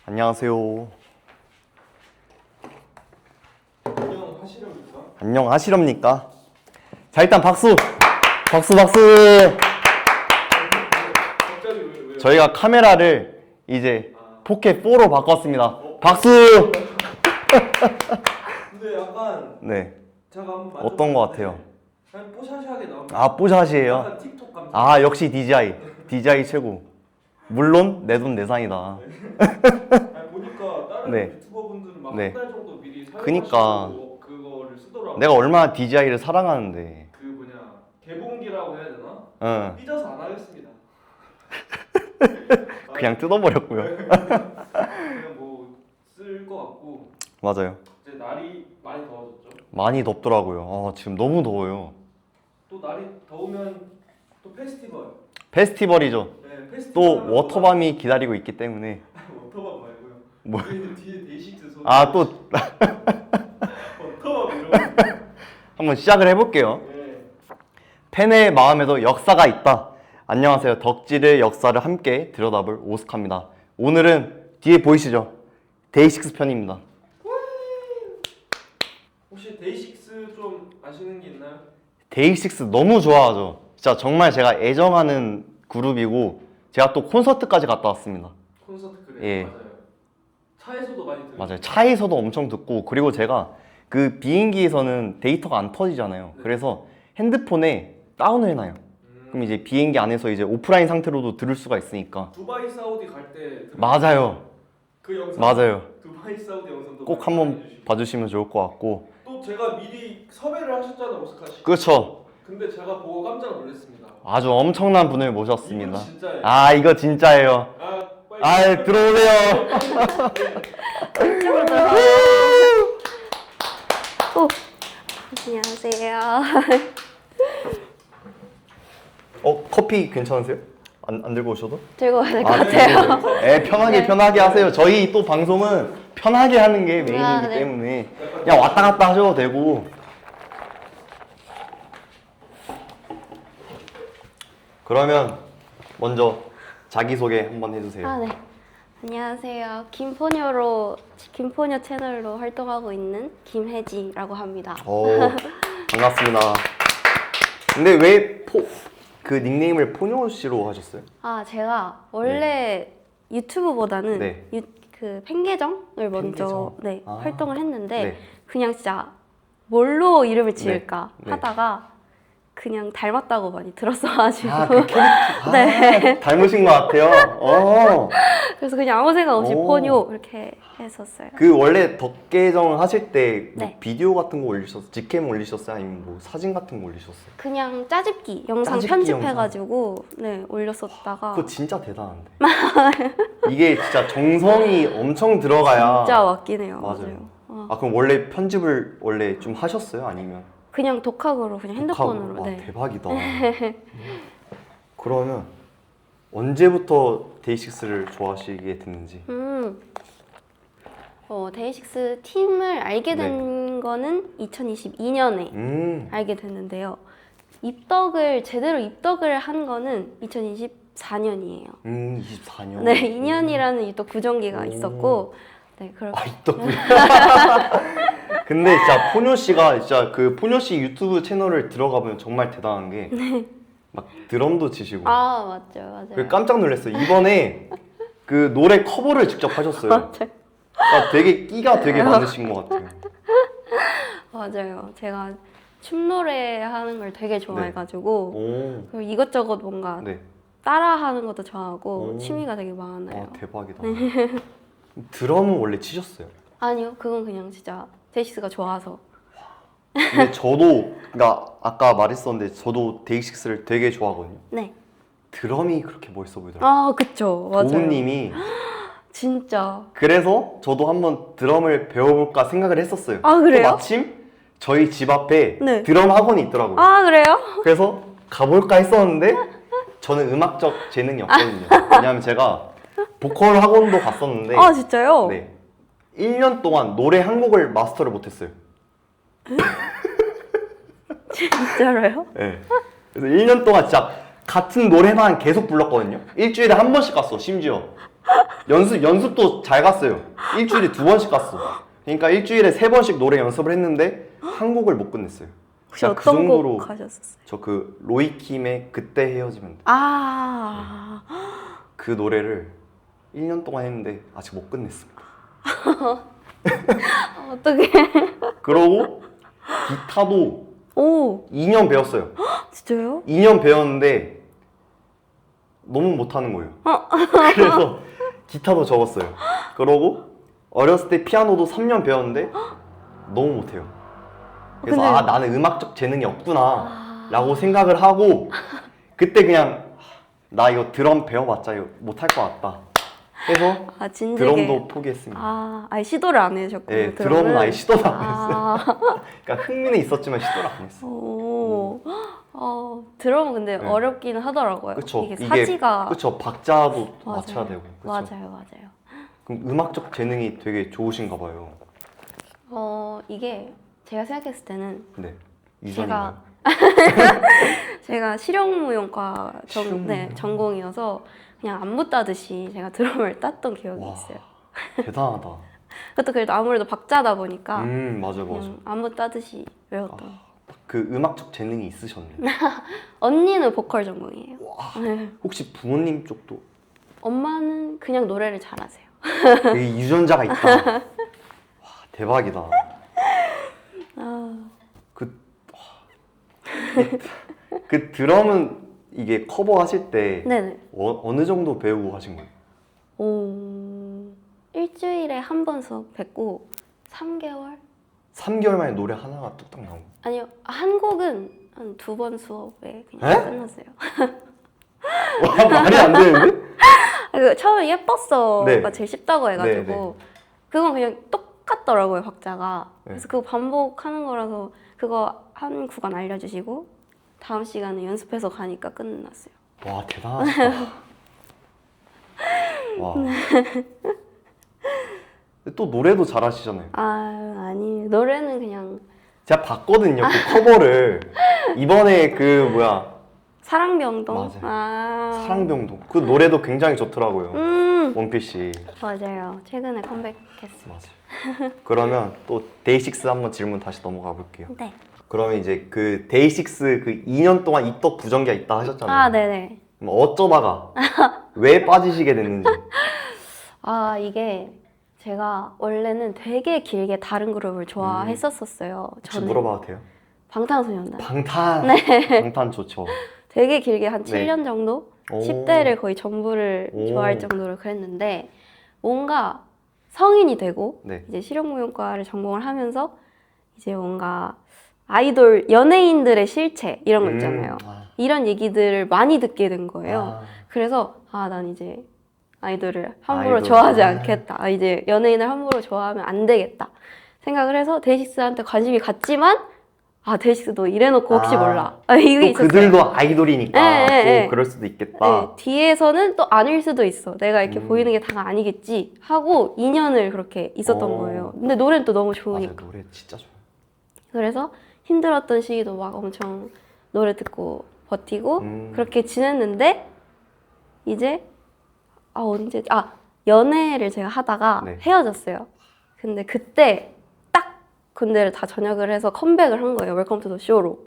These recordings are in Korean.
안녕하세요. 안녕하시렵니까? 안녕하시렵니까? 자, 일단 박수! 박수! 갑자기 왜요? 저희가 카메라를 이제 4K4로 바꿨습니다. 박수! 근데 약간 네. 제가 한번 어떤 거 같아요? 그냥 뽀샤시하게 나옵니다. 아, 뽀샤시예요? 약간 틱톡 감성. 아, 역시 DJI. DJI 최고. 물론 내 돈 내산이다. 아니, 보니까 다른 네. 유튜버분들은 막 네. 한 달 정도 미리 사용하시고 그니까. 그거를 쓰더라고요. 내가 얼마나 DJI를 사랑하는데. 그 뭐냐 개봉기라고 해야 되나? 응. 삐져서 안 하겠습니다. 그냥 뜯어버렸고요. 그냥 뭐 쓸 것 같고 맞아요. 이제 날이 많이 더워졌죠. 많이 덥더라고요. 아, 지금 너무 더워요. 또 날이 더우면 또 페스티벌. 페스티벌이죠. 네, 페스티벌. 또 하면 워터밤이 기다리고 있기 때문에. 워터밤 말고요. 뭐. 저희는 뒤에 데이식스 소리. 아, 또 워터밤 이런 거. 한번 시작을 해볼게요. 네. 팬의 마음에도 역사가 있다. 안녕하세요. 덕질의 역사를 함께 들여다볼 오스카입니다. 오늘은 뒤에 보이시죠? 데이식스 편입니다. 혹시 데이식스 좀 아시는 게 있나요? 데이식스 너무 좋아하죠. 진짜 정말 제가 애정하는 그룹이고 제가 또 콘서트까지 갔다 왔습니다. 콘서트 그래. 예. 맞아요. 차에서도 많이 들어요. 맞아요. 차에서도 엄청 듣고 그리고 제가 그 비행기에서는 데이터가 안 터지잖아요. 네. 그래서 핸드폰에 다운을 해놔요. 그럼 이제 비행기 안에서 이제 오프라인 상태로도 들을 수가 있으니까. 두바이 사우디 갈 때 맞아요. 그 영상. 맞아요. 두바이 사우디 영상도 꼭 많이 한번 보내주시고. 봐주시면 좋을 것 같고. 또 제가 미리 섭외를 하셨잖아요, 오스카 씨. 그렇죠. 근데 제가 보고 깜짝 놀랐습니다. 아주 엄청난 분을 모셨습니다. 이분 진짜예요. 아, 이거 진짜예요. 아, 빨리. 아, 들어오세요. 이쪽으로 들어가요. 오, 안녕하세요. 커피 괜찮으세요? 안 들고 오셔도? 들고 가야 될 것 아, 같아요. 네, 편하게 네. 편하게 하세요. 저희 또 방송은 편하게 하는 게 메인이기 아, 네. 때문에 그냥 왔다 갔다 하셔도 되고. 그러면 먼저 자기소개 한번 해주세요. 아, 네. 안녕하세요. 김포녀 채널로 활동하고 있는 김혜지라고 합니다. 반갑습니다. 근데 왜 그 닉네임을 포뇨씨로 하셨어요? 아, 제가 원래 유튜브보다는 네. 그 팬계정을 먼저 팬계정? 네, 아. 활동을 했는데 네. 그냥 진짜 뭘로 이름을 지을까 네. 하다가 그냥 닮았다고 많이 들었어가지고 아, 그 캐릭터. 네. 닮으신 것 같아요. 그래서 그냥 아무 생각 없이 오. 포뇨 이렇게 했었어요. 그 원래 덕계정 하실 때 뭐 네. 비디오 같은 거 올리셨어요? 직캠 올리셨어요? 아니면 뭐 사진 같은 거 올리셨어요? 그냥 짜집기 영상 짜집기 편집해가지고 네 올렸었다가 그거 진짜 대단한데. 이게 진짜 정성이 엄청 들어가야. 진짜 맞긴 해요. 맞아요. 맞아요. 아, 그럼 원래 편집을 원래 좀 하셨어요? 아니면 그냥 독학으로 그냥 핸드폰으로. 독학으로? 와, 네. 대박이다. 그러면 언제부터 데이식스를 좋아하시게 됐는지? 데이식스 팀을 알게 네. 된 거는 2022년에 알게 됐는데요. 제대로 입덕을 한 거는 2024년이에요. 24년. 네, 2년이라는 입덕 구정기가 오. 있었고, 네, 그렇게. 아, 있더군요. 근데 진짜 포뇨 씨가 진짜 그 포뇨 씨 유튜브 채널을 들어가보면 정말 대단한 게 막 드럼도 치시고. 아, 맞죠, 그 맞아요. 깜짝 놀랐어요. 이번에 그 노래 커버를 직접 하셨어요. 맞아요. 아, 되게 끼가 되게 많으신 것 같아요. 맞아요. 제가 춤 노래 하는 걸 되게 좋아해가지고 오, 그리고 이것저것 뭔가 네. 따라하는 것도 좋아하고 오. 취미가 되게 많아요. 아, 대박이다. 드럼은 원래 치셨어요? 아니요, 그건 그냥 진짜 데이식스가 좋아서. 근데 저도, 그러니까 아까 말했었는데 저도 데이식스를 되게 좋아하거든요. 네. 드럼이 그렇게 멋있어 보이더라고요. 아, 그쵸. 맞아요. 도훈님이. 진짜. 그래서 저도 한번 드럼을 배워볼까 생각을 했었어요. 아, 그래요? 또 마침 저희 집 앞에 네. 드럼 학원이 있더라고요. 아, 그래요? 그래서 가볼까 했었는데 저는 음악적 재능이 없거든요. 왜냐하면 제가 보컬 학원도 갔었는데 아, 진짜요? 네, 1년 동안 노래 한 곡을 마스터를 못했어요. 진짜로요? 네. 그래서 1년 동안 진짜 같은 노래만 계속 불렀거든요. 일주일에 한 번씩 갔어, 심지어. 연습도 잘 갔어요. 일주일에 2번씩 갔어. 그러니까 일주일에 3번씩 노래 연습을 했는데 한 곡을 못 끝냈어요. 혹시 그냥 어떤 곡 하셨었어요? 저 그 로이킴의 그때 헤어지면 돼. 아, 그 노래를 1년 동안 했는데 아직 못 끝냈습니다. 어떻게? 그러고 기타도 오, 2년 배웠어요. 진짜요? 2년 배웠는데 너무 못하는 거예요. 그래서 기타도 접었어요. 그러고 어렸을 때 피아노도 3년 배웠는데 너무 못해요. 그래서 근데- 아 나는 음악적 재능이 없구나 라고 생각을 하고 그때 그냥 나 이거 드럼 배워봤자 이거 못할 것 같다 해서 아, 진지하게. 드럼도 포기했습니다. 아, 아예 시도를 안 해주셨군요. 네, 드럼은 아예 시도도 안 했어요. 아, 그러니까 흥미는 있었지만 시도를 안 했어요. 오, 드럼은 근데 네. 어렵기는 하더라고요. 그쵸. 이게 사지가 그쵸. 박자도 맞아요. 맞춰야 되고. 그쵸? 맞아요. 그럼 음악적 재능이 되게 좋으신가 봐요. 이게 제가 생각했을 때는 네. 유전인가요? 제가 실용무용과 실용무용. 전공이어서 그냥 안무 따듯이 제가 드럼을 땄던 기억이 와. 있어요. 대단하다. 그것도 그래도 아무래도 박자다 보니까 맞아. 그냥 안무 따듯이 외웠던. 그 음악적 재능이 있으셨네. 언니는 보컬 전공이에요. 네. 혹시 부모님 쪽도 엄마는 그냥 노래를 잘하세요. 이 유전자가 있다. 와, 대박이다. 그 드럼은 이게 커버하실 때 네네. 어느 정도 배우고 하신 거예요? 일주일에 한 번 수업 뵙고 3개월? 3개월 만에 노래 하나가 뚝딱 나온 거예요? 아니요, 한 곡은 한 2번 수업에 그냥 에? 끝났어요. 와, 말이 안 되는데? 처음에 예뻤어가 네. 제일 쉽다고 해가지고 네. 그건 그냥 똑같더라고요, 박자가. 네. 그래서 그거 반복하는 거라서 그거 한 구간 알려주시고 다음 시간에 연습해서 가니까 끝났어요. 와, 대단하시다. 와. 근데 또 노래도 잘하시잖아요. 아니, 노래는 그냥 제가 봤거든요, 그 커버를. 이번에 그 뭐야 사랑병동. 맞아요. 사랑병동. 그 노래도 굉장히 좋더라고요. 원필씨. 맞아요. 최근에 컴백했어요. 맞아요. 그러면 또 데이식스 한번 질문 다시 넘어가 볼게요. 네. 그러면 이제 그 데이식스 그 2년 동안 입덕 부정기가 있다 하셨잖아요. 아, 네네. 그럼 어쩌다가 왜 빠지시게 됐는지. 이게 제가 원래는 되게 길게 다른 그룹을 좋아했었어요. 혹시 물어봐도 돼요? 방탄소년단. 방탄. 네. 방탄 좋죠. 되게 길게 한 네. 7년 정도? 오. 10대를 거의 전부를 오. 좋아할 정도로 그랬는데 뭔가 성인이 되고 네. 이제 실용무용과를 전공을 하면서 이제 뭔가 아이돌 연예인들의 실체 이런 거 있잖아요. 이런 얘기들을 많이 듣게 된 거예요. 그래서 난 이제 아이돌을 함부로 아이돌. 좋아하지 않겠다. 이제 연예인을 함부로 좋아하면 안 되겠다 생각을 해서 데이식스한테 관심이 갔지만 데이식스도 이래놓고 혹시 몰라. 이게 또 있었어요. 그들도 아이돌이니까 네. 또 그럴 수도 있겠다. 뒤에서는 또 아닐 수도 있어. 내가 이렇게 음. 보이는 게 다가 아니겠지 하고 2년을 그렇게 있었던 거예요. 근데 노래는 또 너무 좋으니까. 맞아요, 노래 진짜 좋아요. 그래서 힘들었던 시기도 막 엄청 노래 듣고 버티고 그렇게 지냈는데 이제 연애를 제가 하다가 네. 헤어졌어요. 근데 그때 딱 군대를 다 전역을 해서 컴백을 한 거예요. 웰컴 투 더 쇼로.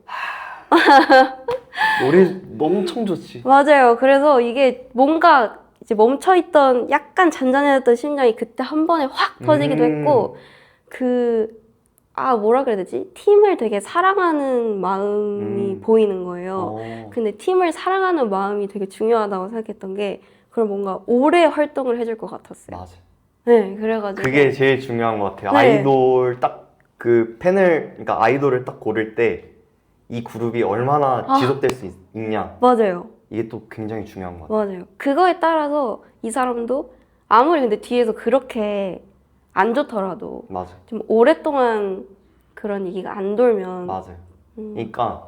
노래 엄청 좋지. 맞아요. 그래서 이게 뭔가 이제 멈춰있던 약간 잔잔해졌던 심장이 그때 한 번에 확 터지기도 했고 뭐라 그래야 되지? 팀을 되게 사랑하는 마음이 보이는 거예요. 근데 팀을 사랑하는 마음이 되게 중요하다고 생각했던 게 그럼 뭔가 오래 활동을 해줄 것 같았어요. 맞아. 네, 그래가지고 그게 제일 중요한 것 같아요. 네. 아이돌 딱 그 그러니까 아이돌을 딱 고를 때 이 그룹이 얼마나 지속될 수 있냐. 맞아요. 이게 또 굉장히 중요한 것 같아요. 맞아요. 그거에 따라서 이 사람도 아무리 근데 뒤에서 그렇게 안 좋더라도 맞아. 좀 오랫동안 그런 얘기가 안 돌면 맞아요. 그러니까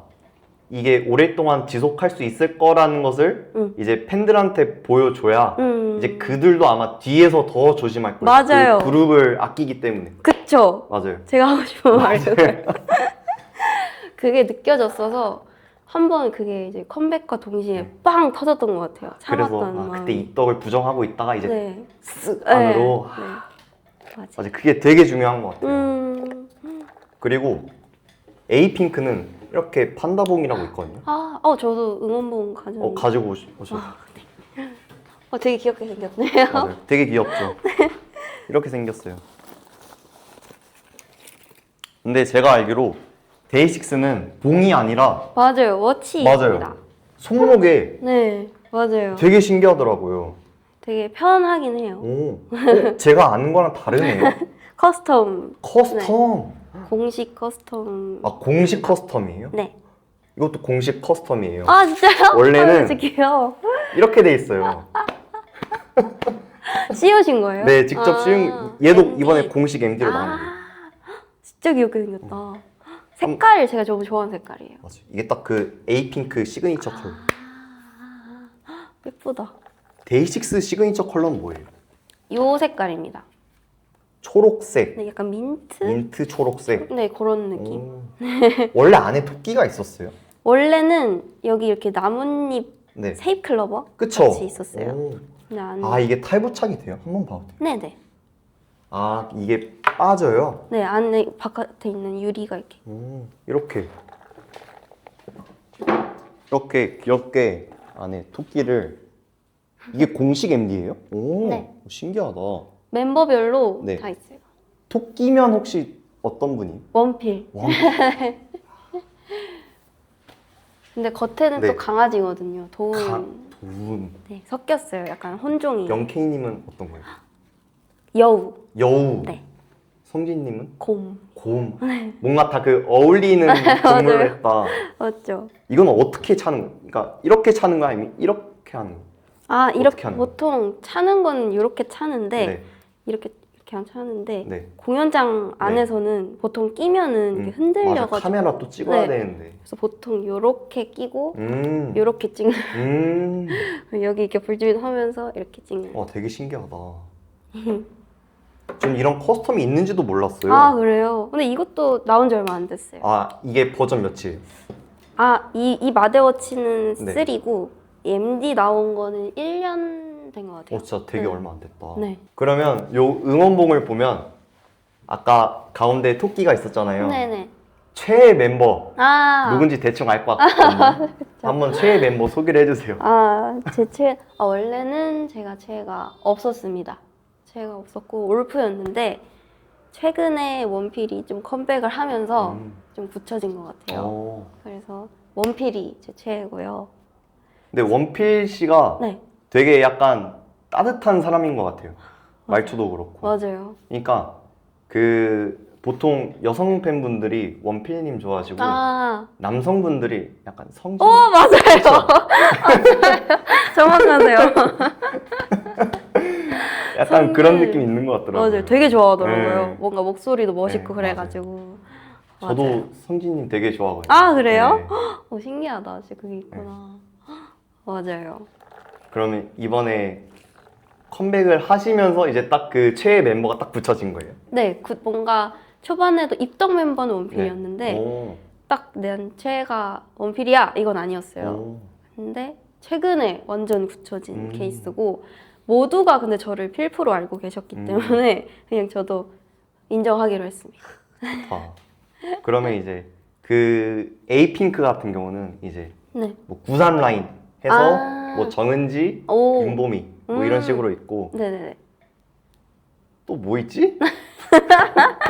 이게 오랫동안 지속할 수 있을 거라는 것을 이제 팬들한테 보여줘야 이제 그들도 아마 뒤에서 더 조심할 거예요. 맞아요. 그 그룹을 아끼기 때문에. 그쵸? 맞아요. 제가 하고 싶은 말이 그게 느껴졌어서 한 번 그게 이제 컴백과 동시에 빵 터졌던 것 같아요. 그래서 참았던 그때 마음이. 입덕을 부정하고 있다가 이제 네. 쓱 안으로. 네. 맞아. 맞아, 그게 되게 중요한 것 같아요. 음. 그리고 에이핑크는 이렇게 판다봉이라고 있거든요. 저도 응원봉 가져왔는데. 가지고 오셨어요. 되게 귀엽게 생겼네요. 맞아요. 되게 귀엽죠. 이렇게 생겼어요. 근데 제가 알기로 데이식스는 봉이 아니라 맞아요. 워치입니다. 맞아요. 손목에 네, 맞아요. 되게 신기하더라고요. 되게 편하긴 해요. 제가 아는 거랑 다르네요. 커스텀, 커스텀. 공식 커스텀. 공식 커스텀이에요? 네. 이것도 공식 커스텀이에요. 진짜요? 원래는 진짜 귀여워. 이렇게 돼 있어요. 씌우신 거예요? 네, 직접 씌운. 얘도 MD. 이번에 공식 MD로 나온 거예요. 진짜 귀엽게 생겼다. 색깔이 제가 너무 좋아하는 색깔이에요. 맞아요. 이게 딱 그 에이핑크 시그니처 컬러. 예쁘다. 데이식스 시그니처 컬러는 뭐예요? 요 색깔입니다. 초록색, 네, 약간 민트? 민트 초록색. 네, 그런 느낌. 오. 원래 안에 토끼가 있었어요? 원래는 여기 이렇게 나뭇잎 네. 세잎 클로버 그쵸? 같이 있었어요. 오. 근데 안에 이게 탈부착이 돼요? 한번 봐도 돼요? 네네. 이게 빠져요? 네, 안에 바깥에 있는 유리가 이렇게. 이렇게 귀엽게 안에 토끼를. 이게 공식 MD예요? 오, 네. 신기하다. 멤버별로 네. 다 있어요. 토끼면 혹시 어떤 분이? 원필. 근데 겉에는 네. 또 강아지거든요. 도움. 도훈. 네, 섞였어요. 약간 혼종이. 영케이님은 어떤 거예요? 여우. 여우. 네. 성진님은? 곰. 곰. 뭔가 다 그 어울리는 동물을 맞아요. 했다. 맞죠? 이건 어떻게 차는 거예요? 그러니까 이렇게 차는 거 아니면 이렇게 하는 거예요? 이렇게 어떻게 하는 보통 차는 건 이렇게 차는데 네. 이렇게 안 차는데 네. 공연장 안에서는 보통 끼면은 이렇게 맞아. 흔들려가지고 카메라 또 찍어야 네. 되는데. 그래서 보통 요렇게 끼고 음. 요렇게 찍는 음. 여기 이렇게 불빛 하면서 이렇게 찍는. 되게 신기하다. 전 이런 커스텀이 있는지도 몰랐어요. 그래요? 근데 이것도 나온 지 얼마 안 됐어요. 이게 버전 몇이에요? 이 마데워치는 네. 3고 MD 나온 거는 1년 된 것 같아요. 진짜 되게 네. 얼마 안 됐다. 네. 그러면 요 응원봉을 보면 아까 가운데 토끼가 있었잖아요. 네네. 최애 멤버 아. 누군지 대충 알 것 같거든요. 한번 최애 멤버 소개를 해주세요. 제 최애. 원래는 제가 최애가 없었습니다. 최애가 없었고 올프였는데 최근에 원필이 좀 컴백을 하면서 좀 굳혀진 것 같아요. 그래서 원필이 제 최애고요. 근데 원필 씨가 네. 되게 약간 따뜻한 사람인 것 같아요. 말투도 그렇고. 맞아요. 그러니까 보통 여성 팬분들이 원필님 좋아하시고 남성분들이 약간 성진. 맞아요. 정확하세요. 약간 그런 느낌 있는 것 같더라고요. 맞아요. 되게 좋아하더라고요. 네. 뭔가 목소리도 멋있고 네, 그래가지고. 저도 맞아요. 성진님 되게 좋아하거든요. 그래요? 네. 신기하다. 진짜 그게 있구나. 맞아요. 그러면 이번에 컴백을 하시면서 이제 딱 그 최애 멤버가 딱 붙여진 거예요? 네, 뭔가 초반에도 입덕 멤버는 원필이었는데 오. 딱 내 최애가 원필이야 이건 아니었어요. 오. 근데 최근에 완전 굳혀진 케이스고 모두가 근데 저를 필프로 알고 계셨기 때문에 그냥 저도 인정하기로 했습니다. 그러면 이제 그 에이핑크 같은 경우는 이제 네. 뭐 구산 라인 해서 뭐 정은지, 오. 윤보미 뭐 이런 식으로 있고 네네네. 또 뭐 있지?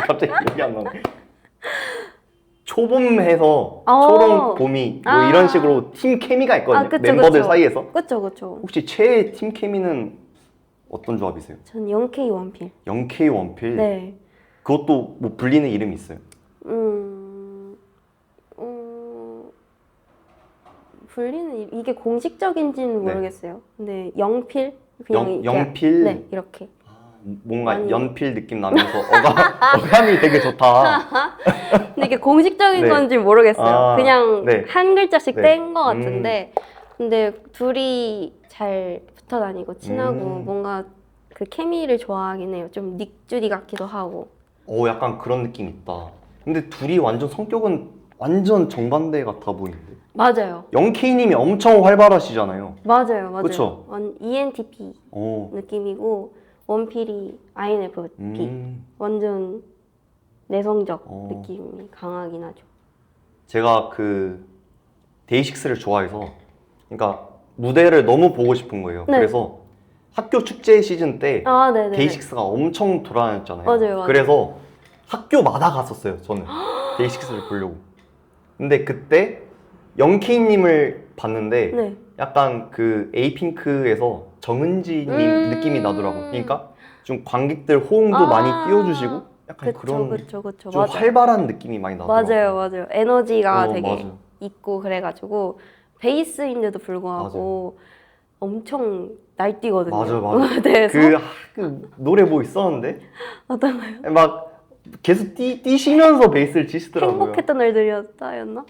갑자기 기억이 안 나네. 초봄해서 초록, 봄이 뭐 이런 식으로 팀 케미가 있거든요. 그쵸, 멤버들 그쵸. 사이에서. 그쵸. 혹시 최애 팀 케미는 어떤 조합이세요? 전 0K 원필. 0K 원필? 네. 그것도 뭐 불리는 이름이 있어요? 불리는 이게 공식적인지는 네. 모르겠어요. 근데 영필? 그냥 영필? 네, 이렇게. 뭔가 아니. 연필 느낌 나면서 어감이 되게 좋다. 근데 이게 공식적인 네. 건지 모르겠어요. 그냥 네. 한 글자씩 네. 뗀 것 같은데 근데 둘이 잘 붙어 다니고 친하고 뭔가 그 케미를 좋아하긴 해요. 좀 닉주디 같기도 하고. 약간 그런 느낌 있다. 근데 둘이 완전 성격은 완전 정반대 같아 보이는데. 맞아요. 영케이님이 엄청 활발하시잖아요. 맞아요. 그쵸? ENTP 어. 느낌이고 원필이 INFP. 완전 내성적 느낌이 강하긴 하죠. 제가 그 데이식스를 좋아해서, 그러니까 무대를 너무 보고 싶은 거예요. 네. 그래서 학교 축제 시즌 때 아, 네네. 데이식스가 엄청 돌아다녔잖아요. 맞아요. 그래서 학교마다 갔었어요. 저는 데이식스를 보려고. 근데 그때 영케이님을 봤는데 네. 약간 그 에이핑크에서 정은지님 느낌이 나더라고요. 그러니까 좀 관객들 호응도 아, 많이 띄워주시고 약간 그런 그쵸. 좀 맞아요. 활발한 느낌이 많이 나더라고요. 맞아요. 에너지가 되게 맞아요. 있고 그래가지고 베이스인데도 불구하고 엄청 날뛰거든요. 맞아요. 무대에서. 그 노래 뭐 있었는데 어떤가요? 막 계속 뛰시면서 베이스를 치시더라고요. 행복했던 날들이었다였나?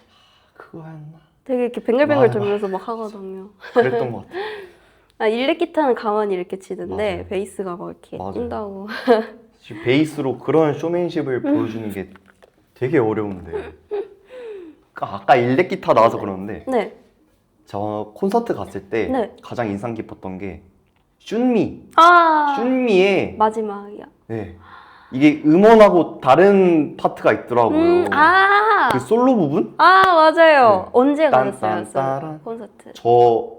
그거였나? 되게 이렇게 뱅글뱅글 맞아. 돌면서 막 하거든요. 그랬던 것 같아요. 아, 일렉 기타는 가만히 이렇게 치는데 맞아요. 베이스가 막 이렇게 맞아요. 뛴다고. 지금 베이스로 그런 쇼맨십을 보여주는 게 되게 어려운데. 아까 일렉 기타 나와서 그러는데 네. 저 콘서트 갔을 때 네. 가장 인상 깊었던 게 슌미의 마지막이야. 네. 이게 음원하고 다른 파트가 있더라고요. 그 솔로 부분? 맞아요. 네. 언제 가셨어요? 딴딴따란. 콘서트. 저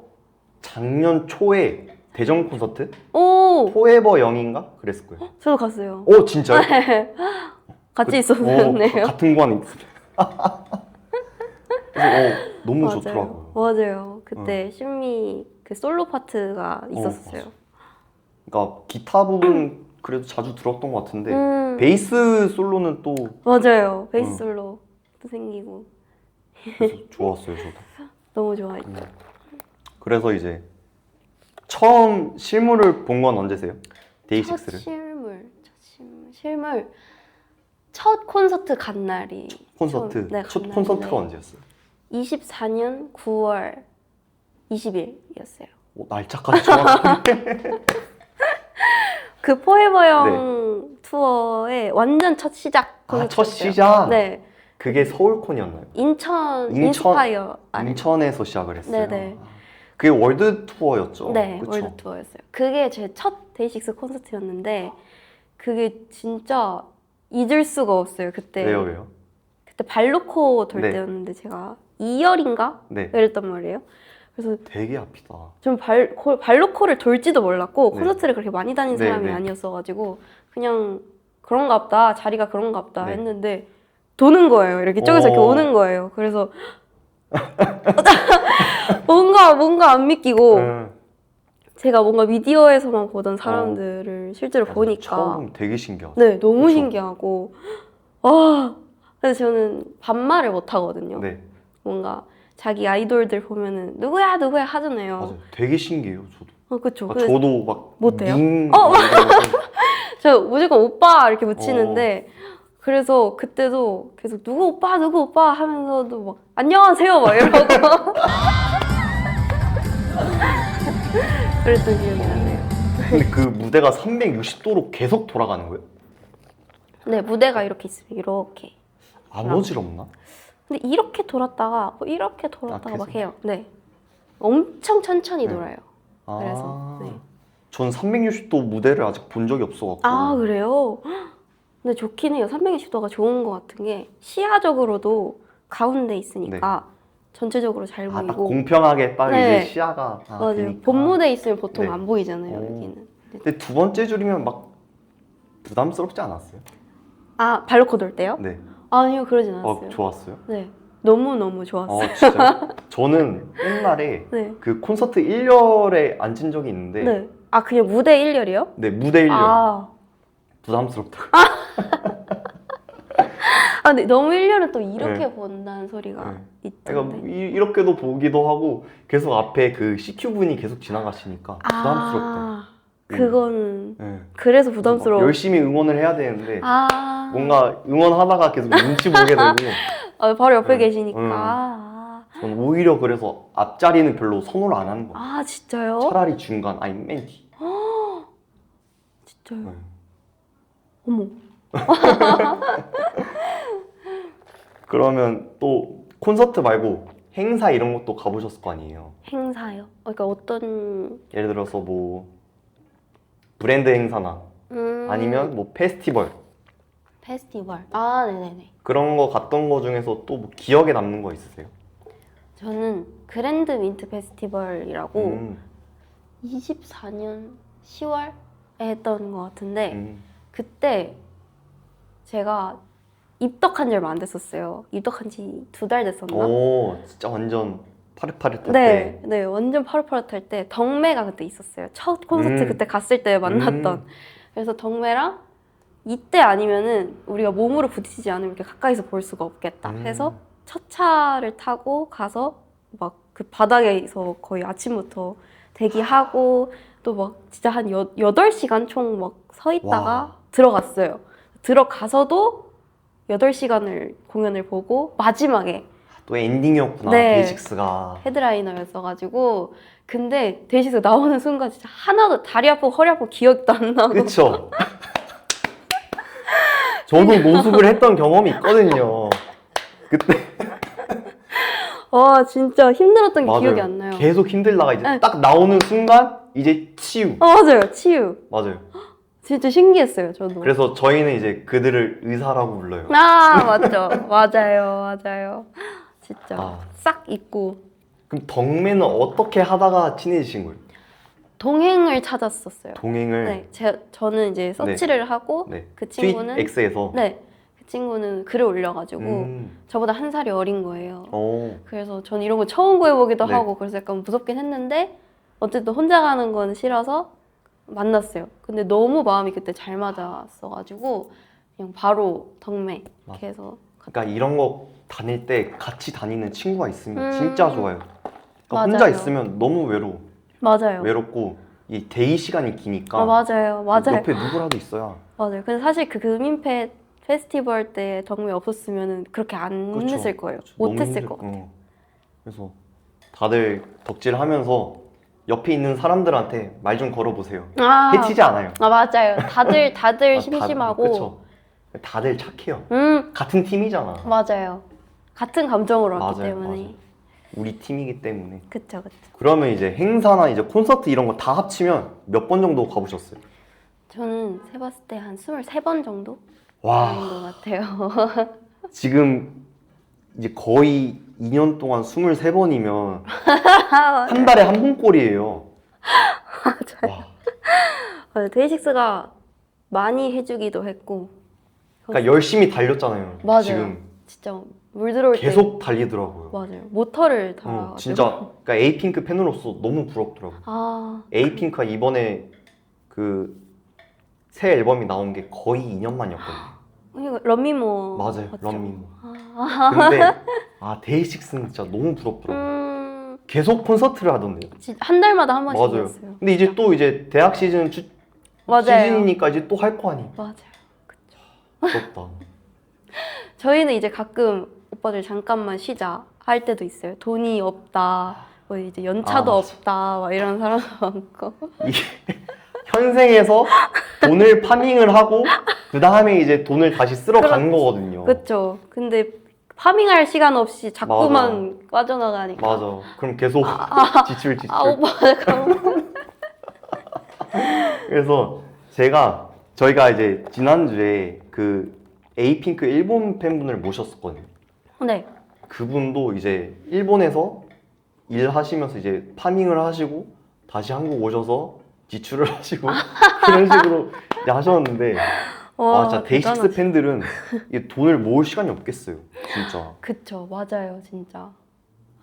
작년 초에 대전 콘서트? 오, 포에버 영인가? 그랬을 거예요. 저도 갔어요. 오 진짜요? 같이 있었네요. 같은 관 있어요. 그래서 너무 맞아요. 좋더라고요. 맞아요. 그때 신미 그 솔로 파트가 있었어요. 맞아. 그러니까 기타 부분 그래도 자주 들었던 것 같은데 베이스 베이스 솔로는 또 맞아요. 베이스 솔로도 생기고 그래서 좋았어요, 저도. 너무 좋아했죠. 그래서 이제 처음 실물을 본 건 언제세요? 데이식스를? 실물 첫 콘서트 간 날이 콘서트. 네, 첫 간 콘서트가 날인데 언제였어요? 24년 9월 20일이었어요. 날짜까지 정확하게. 그 포에버영 투어의 완전 첫 시작 첫 콘서트였어요. 시작? 네. 그게 서울콘이었나요? 인천 인스파이어 안에. 인천에서 시작을 했어요. 네네. 그게 월드 투어였죠? 네, 그쵸? 월드 투어였어요. 그게 제 첫 데이식스 콘서트였는데 그게 진짜 잊을 수가 없어요. 그때 왜요? 그때 발 놓고 돌 네. 때였는데 제가 2열인가 네. 이랬단 말이에요. 그래서 되게 아프다. 좀 발 놓고를 돌지도 몰랐고 네. 콘서트를 그렇게 많이 다닌 네, 사람이 네. 아니었어가지고 그냥 그런가 보다 자리가 그런가 보다 네. 했는데 도는 거예요. 이렇게 쪽에서 이렇게 오는 거예요. 그래서 뭔가 안 믿기고 제가 뭔가 미디어에서만 보던 사람들을 실제로 보니까 처음 되게 신기하죠. 네, 너무 그쵸? 신기하고 와 그래서 저는 반말을 못 하거든요. 네, 뭔가 자기 아이돌들 보면은 누구야 하잖아요. 맞아요. 되게 신기해요, 저도. 그쵸. 그러니까 저도 막 못해요? 닝 저 무조건 오빠 이렇게 붙이는데 그래서 그때도 계속 누구 오빠 하면서도 막 안녕하세요 막 이러고 그랬던 기억이 나네요. 근데 그 무대가 360도로 계속 돌아가는 거예요? 네, 무대가 이렇게 있으면 이렇게. 안 어지럽나? 근데 이렇게 돌았다가 이렇게 돌았다가 막 계속? 해요. 네. 엄청 천천히 네. 돌아요. 그래서, 네. 전 360도 무대를 아직 본 적이 없어갖고. 아, 그래요? 근데 좋긴 해요. 360도가 좋은 것 같은 게 시야적으로도 가운데 있으니까 전체적으로 잘 딱 보이고. 공평하게 딱 네. 이제 시야가 맞아요. 되니까. 본 무대에 있으면 보통 네. 안 보이잖아요, 오. 여기는. 네. 근데 두 번째 줄이면 막 부담스럽지 않았어요? 아, 발로코 돌 때요? 네. 아니요, 그러진 않았어요. 좋았어요? 네. 너무너무 좋았어요. 진짜요? 저는 옛날에 네. 그 콘서트 1열에 앉은 적이 있는데 네. 아, 그냥 무대 1열이요? 네, 무대 1열. 아, 부담스럽다고. 근데 너무 1년은 또 이렇게 네. 본다는 소리가 네. 있던데. 그러니까 이렇게도 보기도 하고 계속 앞에 그 CQ분이 계속 지나가시니까 부담스럽다. 그거는 네. 그래서 부담스러워. 열심히 응원을 해야 되는데 아, 뭔가 응원하다가 계속 눈치 보게 되고 바로 옆에 네. 계시니까. 저는 오히려 그래서 앞자리는 별로 선호를 안 하는 거예요. 아, 진짜요? 차라리 중간 아니면 맨 뒤. 진짜요? 네. 어머. 그러면 또 콘서트 말고 행사 이런 것도 가보셨을 거 아니에요? 행사요? 그러니까 어떤 예를 들어서 뭐 브랜드 행사나 아니면 뭐 페스티벌 페스티벌. 아, 네네네. 그런 거 갔던 거 중에서 또 뭐 기억에 남는 거 있으세요? 저는 그랜드 민트 페스티벌이라고 음, 24년 10월에 했던 것 같은데 음. 그때 제가 입덕한 지 얼마 안 됐었어요. 입덕한 지 2달 됐었나? 오, 진짜 완전 파릇파릇할 네, 때. 네, 완전 파릇파릇할 때 덕매가 그때 있었어요. 첫 콘서트 그때 갔을 때 만났던. 그래서 덕매랑 이때 아니면은 우리가 몸으로 부딪히지 않으면 이렇게 가까이서 볼 수가 없겠다 해서 첫 차를 타고 가서 막 그 바닥에서 거의 아침부터 대기하고 또 막 진짜 한 8시간 총 막 서 있다가 와. 들어갔어요. 들어가서도 8시간을 공연을 보고 마지막에 또 엔딩이었구나, 네. 데이식스가. 헤드라이너였어가지고 근데 데이식스 나오는 순간 진짜 하나도 다리 아프고 허리 아프고 기억도 안 나고 그쵸? 저도 노숙을 했던 경험이 있거든요. 그때 와 진짜 힘들었던 게 맞아요. 기억이 안 나요. 계속 힘들다가 이제 네. 딱 나오는 순간 이제 치유. 맞아요. 치유. 맞아요. 진짜 신기했어요. 저도. 그래서 저희는 이제 그들을 의사라고 불러요. 아 맞죠. 맞아요. 맞아요. 진짜 아. 싹 잊고 그럼 덕매는 어떻게 하다가 친해지신 거예요? 동행을 찾았었어요. 동행을 네, 저는 이제 서치를 하고 네. 그 친구는 X에서 네, 그 친구는 글을 올려가지고 저보다 한 살이 어린 거예요. 오. 그래서 전 이런 거 처음 구해보기도 네. 하고 그래서 약간 무섭긴 했는데 어쨌든 혼자 가는 건 싫어서 만났어요. 근데 너무 마음이 그때 잘 맞았어가지고 그냥 바로 덕매 이렇게 해서 그러니까 이런 거 다닐 때 같이 다니는 친구가 있으면 음. 진짜 좋아요. 그러니까 맞아요. 혼자 있으면 너무 맞아요. 외롭고 이 대기 시간이 기니까 아, 맞아요. 맞아요. 옆에 누구라도 있어야. 맞아요. 근데 사실 그 금인패 페스티벌 때 덕매 없었으면 그렇게 안 그쵸. 했을 거예요. 그쵸. 못 너무 했을 힘들- 것 같아요. 그래서 다들 덕질하면서 옆에 있는 사람들한테 말 좀 걸어보세요. 아, 해치지 않아요. 아 맞아요. 다들 아, 심심하고. 그쵸. 다들 착해요. 같은 팀이잖아. 맞아요. 같은 감정으로 왔기 맞아요, 때문에. 맞아요. 우리 팀이기 때문에. 그쵸. 그러면 이제 행사나 이제 콘서트 이런 거 다 합치면 몇 번 정도 가보셨어요? 저는 세봤을 때 한 23번 정도 와, 가는 것 같아요. 지금 이제 거의 2년 동안 23번이면 한 달에 한 번꼴이에요. 맞아요. 와, 데이식스가 많이 해주기도 했고. 그러니까 열심히 달렸잖아요. 맞아요. 지금 진짜 물 들어올 때. 계속 달리더라고요. 맞아요. 모터를 달아가지고. 진짜 그러니까 에이핑크 팬으로서 너무 부럽더라고요. 아, 에이핑크가 이번에 그 새 앨범이 나온 게 거의 2년 만이었거든요. 이거 런미모. 맞아요, 맞죠? 런민. 아, 근데 데이식스는 진짜 너무 부럽더라고요. 계속 콘서트를 하던데요. 한 달마다 한 번씩 맞아요. 했어요. 근데 이제 또 이제 대학 맞아요. 시즌이니까 이제 또 할 거 아니에요. 맞아요. 부럽다. 저희는 이제 가끔 오빠들 잠깐만 쉬자 할 때도 있어요. 돈이 없다, 뭐 이제 연차도 아, 맞아. 없다, 막 이런 사람도 많고. 이게 현생에서 돈을 파밍을 하고 그 다음에 이제 돈을 다시 쓸어 가는 거거든요. 그렇죠. 근데 파밍할 시간 없이 자꾸만 빠져나가니까. 맞아. 그럼 계속 지출. 아 오빠 잠깐만. 그래서 저희가 이제 지난주에 그 에이핑크 일본 팬분을 모셨었거든요. 네. 그분도 이제 일본에서 일하시면서 이제 파밍을 하시고 다시 한국 오셔서 지출을 하시고 그런 식으로 이제 하셨는데 와, 진짜 데이식스 대단하시- 팬들은 이게 돈을 모을 시간이 없겠어요. 진짜. 그쵸, 맞아요, 진짜.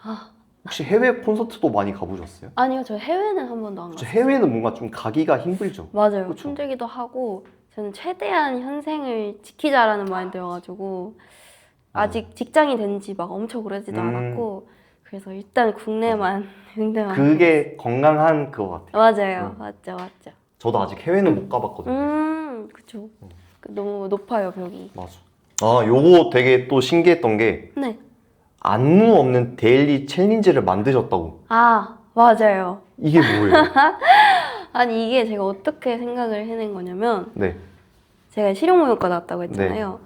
아, 혹시 해외 콘서트도 많이 가보셨어요? 아니요, 저 해외는 한 번도 안 그쵸, 갔어요. 해외는 뭔가 좀 가기가 힘들죠. 맞아요. 그쵸. 힘들기도 하고 저는 최대한 현생을 지키자라는 마인드여가지고 아직 직장이 된 지 막 엄청 오래지도 않았고 그래서 일단 국내만 그게 건강한 그거 같아요. 맞아요. 응. 맞죠. 저도 아직 해외는 못 가봤거든요. 그쵸. 너무 높아요, 벽이. 맞아. 요거 되게 또 신기했던 게 네. 안무 없는 데일리 챌린지를 만드셨다고. 아, 맞아요. 이게 뭐예요? 아니, 이게 제가 어떻게 생각을 해낸 거냐면 네. 제가 실용무용과 나왔다고 했잖아요.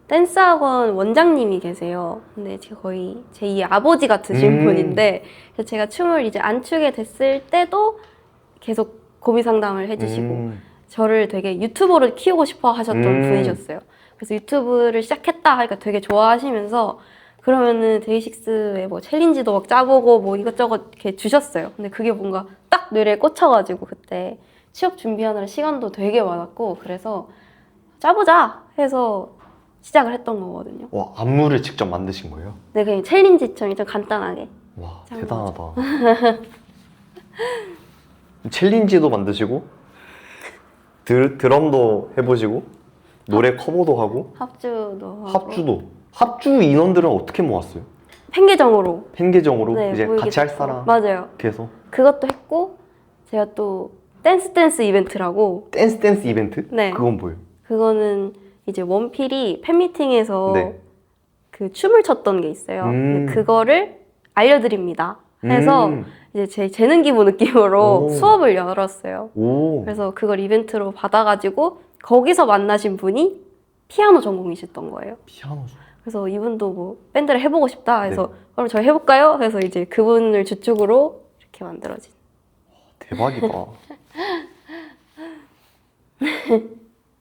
댄스 학원 원장님이 계세요. 근데 제가 거의 제2의 아버지 같으신 분인데 그래서 제가 춤을 이제 안 추게 됐을 때도 계속 고민 상담을 해주시고 저를 되게 유튜버로 키우고 싶어 하셨던 분이셨어요. 그래서 유튜브를 시작했다 하니까 되게 좋아하시면서 그러면은 데이식스의 뭐 챌린지도 막 짜보고 뭐 이것저것 이렇게 주셨어요. 근데 그게 뭔가 딱 뇌리에 꽂혀가지고 그때 취업 준비하느라 시간도 되게 많았고 그래서 짜보자 해서 시작을 했던 거거든요. 와, 안무를 직접 만드신 거예요? 네, 그냥 챌린지처럼 좀 간단하게. 와, 짠 대단하다. 챌린지도 만드시고 드럼도 해보시고 노래 커버도 하고 합주도 하고. 합주도. 합주 인원들은 어떻게 모았어요? 팬 계정으로. 팬 계정으로 네, 이제 모이게 같이 할 됐고. 사람 맞아요. 이렇게 해서 그것도 했고 제가 또 댄스 이벤트라고. 댄스 이벤트? 네. 그건 뭐예요? 그거는 이제 원필이 팬미팅에서 네. 그 춤을 췄던 게 있어요. 근데 그거를 알려드립니다. 해서 이제 제 재능 기부 느낌으로 오. 수업을 열었어요. 오, 그래서 그걸 이벤트로 받아가지고 거기서 만나신 분이 피아노 전공이셨던 거예요. 피아노죠. 그래서 이분도 뭐 밴드를 해보고 싶다 해서 네. 그럼 저희 해볼까요? 해서 이제 그분을 주축으로 이렇게 만들어진. 대박이다.